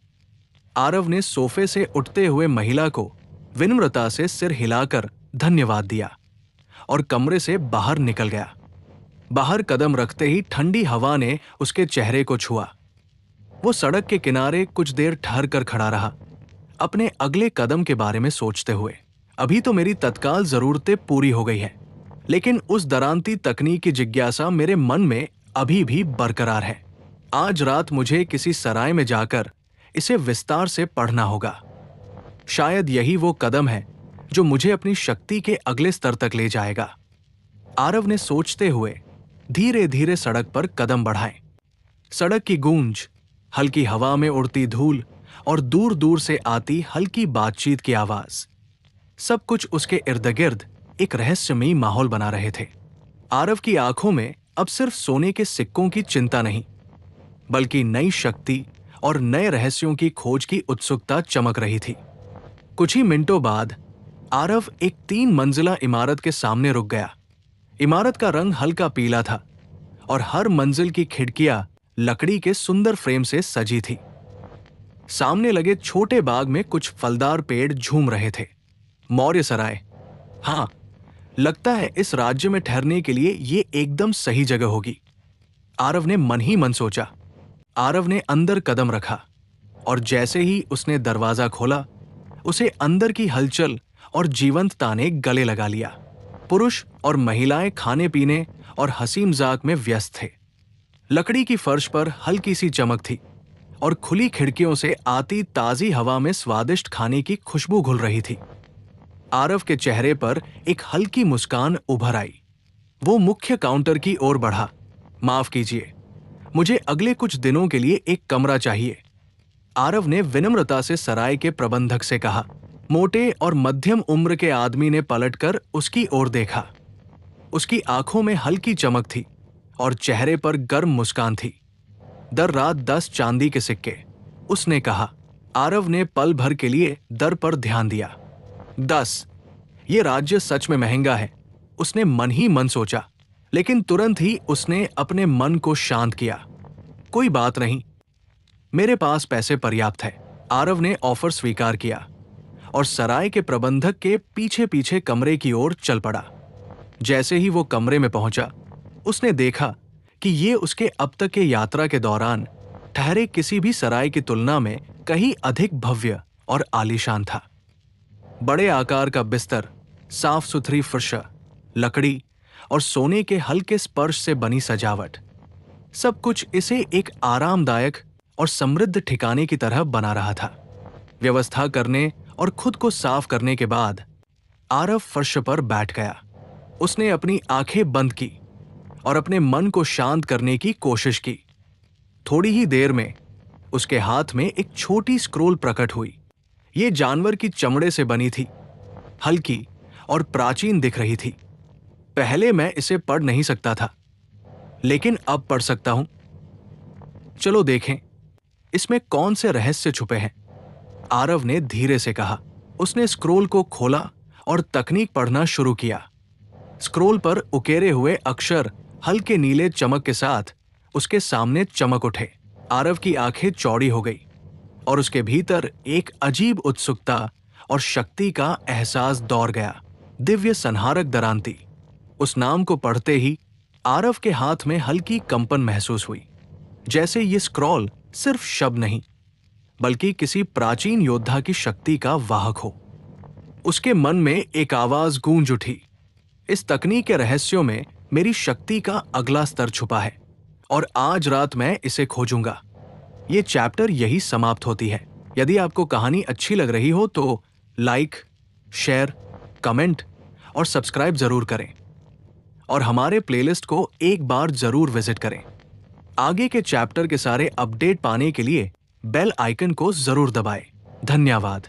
आरव ने सोफे से उठते हुए महिला को विनम्रता से सिर हिलाकर धन्यवाद दिया और कमरे से बाहर निकल गया। बाहर कदम रखते ही ठंडी हवा ने उसके चेहरे को छुआ। वो सड़क के किनारे कुछ देर ठहर कर खड़ा रहा, अपने अगले कदम के बारे में सोचते हुए। अभी तो मेरी तत्काल जरूरतें पूरी हो गई हैं, लेकिन उस दरांती तकनीक की जिज्ञासा मेरे मन में अभी भी बरकरार है। आज रात मुझे किसी सराय में जाकर इसे विस्तार से पढ़ना होगा। शायद यही वो कदम है जो मुझे अपनी शक्ति के अगले स्तर तक ले जाएगा। आरव ने सोचते हुए धीरे धीरे सड़क पर कदम बढ़ाए। सड़क की गूंज, हल्की हवा में उड़ती धूल और दूर दूर से आती हल्की बातचीत की आवाज, सब कुछ उसके इर्द गिर्द एक रहस्यमयी माहौल बना रहे थे। आरव की आंखों में अब सिर्फ सोने के सिक्कों की चिंता नहीं, बल्कि नई शक्ति और नए रहस्यों की खोज की उत्सुकता चमक रही थी। कुछ ही मिनटों बाद आरव एक 3 मंजिला इमारत के सामने रुक गया। इमारत का रंग हल्का पीला था और हर मंजिल की खिड़कियां लकड़ी के सुंदर फ्रेम से सजी थी। सामने लगे छोटे बाग में कुछ फलदार पेड़ झूम रहे थे। मौर्य सराय, हाँ, लगता है इस राज्य में ठहरने के लिए ये एकदम सही जगह होगी, आरव ने मन ही मन सोचा। आरव ने अंदर कदम रखा और जैसे ही उसने दरवाजा खोला, उसे अंदर की हलचल और जीवंतता ने गले लगा लिया। पुरुष और महिलाएं खाने पीने और हंसी मजाक में व्यस्त थे। लकड़ी की फर्श पर हल्की सी चमक थी और खुली खिड़कियों से आती ताजी हवा में स्वादिष्ट खाने की खुशबू घुल रही थी। आरव के चेहरे पर एक हल्की मुस्कान उभर आई। वो मुख्य काउंटर की ओर बढ़ा। माफ कीजिए, मुझे अगले कुछ दिनों के लिए एक कमरा चाहिए, आरव ने विनम्रता से सराय के प्रबंधक से कहा। मोटे और मध्यम उम्र के आदमी ने पलटकर उसकी ओर देखा। उसकी आंखों में हल्की चमक थी और चेहरे पर गर्म मुस्कान थी। दर रात 10 चांदी के सिक्के, उसने कहा। आरव ने पल भर के लिए दर पर ध्यान दिया। 10, ये राज्य सच में महंगा है, उसने मन ही मन सोचा, लेकिन तुरंत ही उसने अपने मन को शांत किया। कोई बात नहीं, मेरे पास पैसे पर्याप्त है, आरव ने ऑफर स्वीकार किया और सराय के प्रबंधक के पीछे पीछे कमरे की ओर चल पड़ा। जैसे ही वो कमरे में पहुंचा, उसने देखा कि ये उसके अब तक के यात्रा के दौरान ठहरे किसी भी सराय की तुलना में कहीं अधिक भव्य और आलीशान था। बड़े आकार का बिस्तर, साफ सुथरी फर्श, लकड़ी और सोने के हल्के स्पर्श से बनी सजावट, सब कुछ इसे एक आरामदायक और समृद्ध ठिकाने की तरह बना रहा था। व्यवस्था करने और खुद को साफ करने के बाद आरव फर्श पर बैठ गया। उसने अपनी आंखें बंद की और अपने मन को शांत करने की कोशिश की। थोड़ी ही देर में उसके हाथ में एक छोटी स्क्रोल प्रकट हुई। ये जानवर की चमड़े से बनी थी, हल्की और प्राचीन दिख रही थी। पहले मैं इसे पढ़ नहीं सकता था, लेकिन अब पढ़ सकता हूं। चलो देखें, इसमें कौन से रहस्य छुपे हैं, आरव ने धीरे से कहा। उसने स्क्रोल को खोला और तकनीक पढ़ना शुरू किया। स्क्रोल पर उकेरे हुए अक्षर हल्के नीले चमक के साथ उसके सामने चमक उठे। आरव की आंखें चौड़ी हो गई और उसके भीतर एक अजीब उत्सुकता और शक्ति का एहसास दौड़ गया। दिव्य संहारक दरांती। उस नाम को पढ़ते ही आरव के हाथ में हल्की कंपन महसूस हुई, जैसे ये स्क्रॉल सिर्फ शब्द नहीं बल्कि किसी प्राचीन योद्धा की शक्ति का वाहक हो। उसके मन में एक आवाज गूंज उठी, इस तकनीक के रहस्यों में मेरी शक्ति का अगला स्तर छुपा है और आज रात मैं इसे खोजूंगा। ये चैप्टर यही समाप्त होती है। यदि आपको कहानी अच्छी लग रही हो तो लाइक, शेयर, कमेंट और सब्सक्राइब जरूर करें और हमारे प्लेलिस्ट को एक बार जरूर विजिट करें। आगे के चैप्टर के सारे अपडेट पाने के लिए बेल आइकन को जरूर दबाएं। धन्यवाद।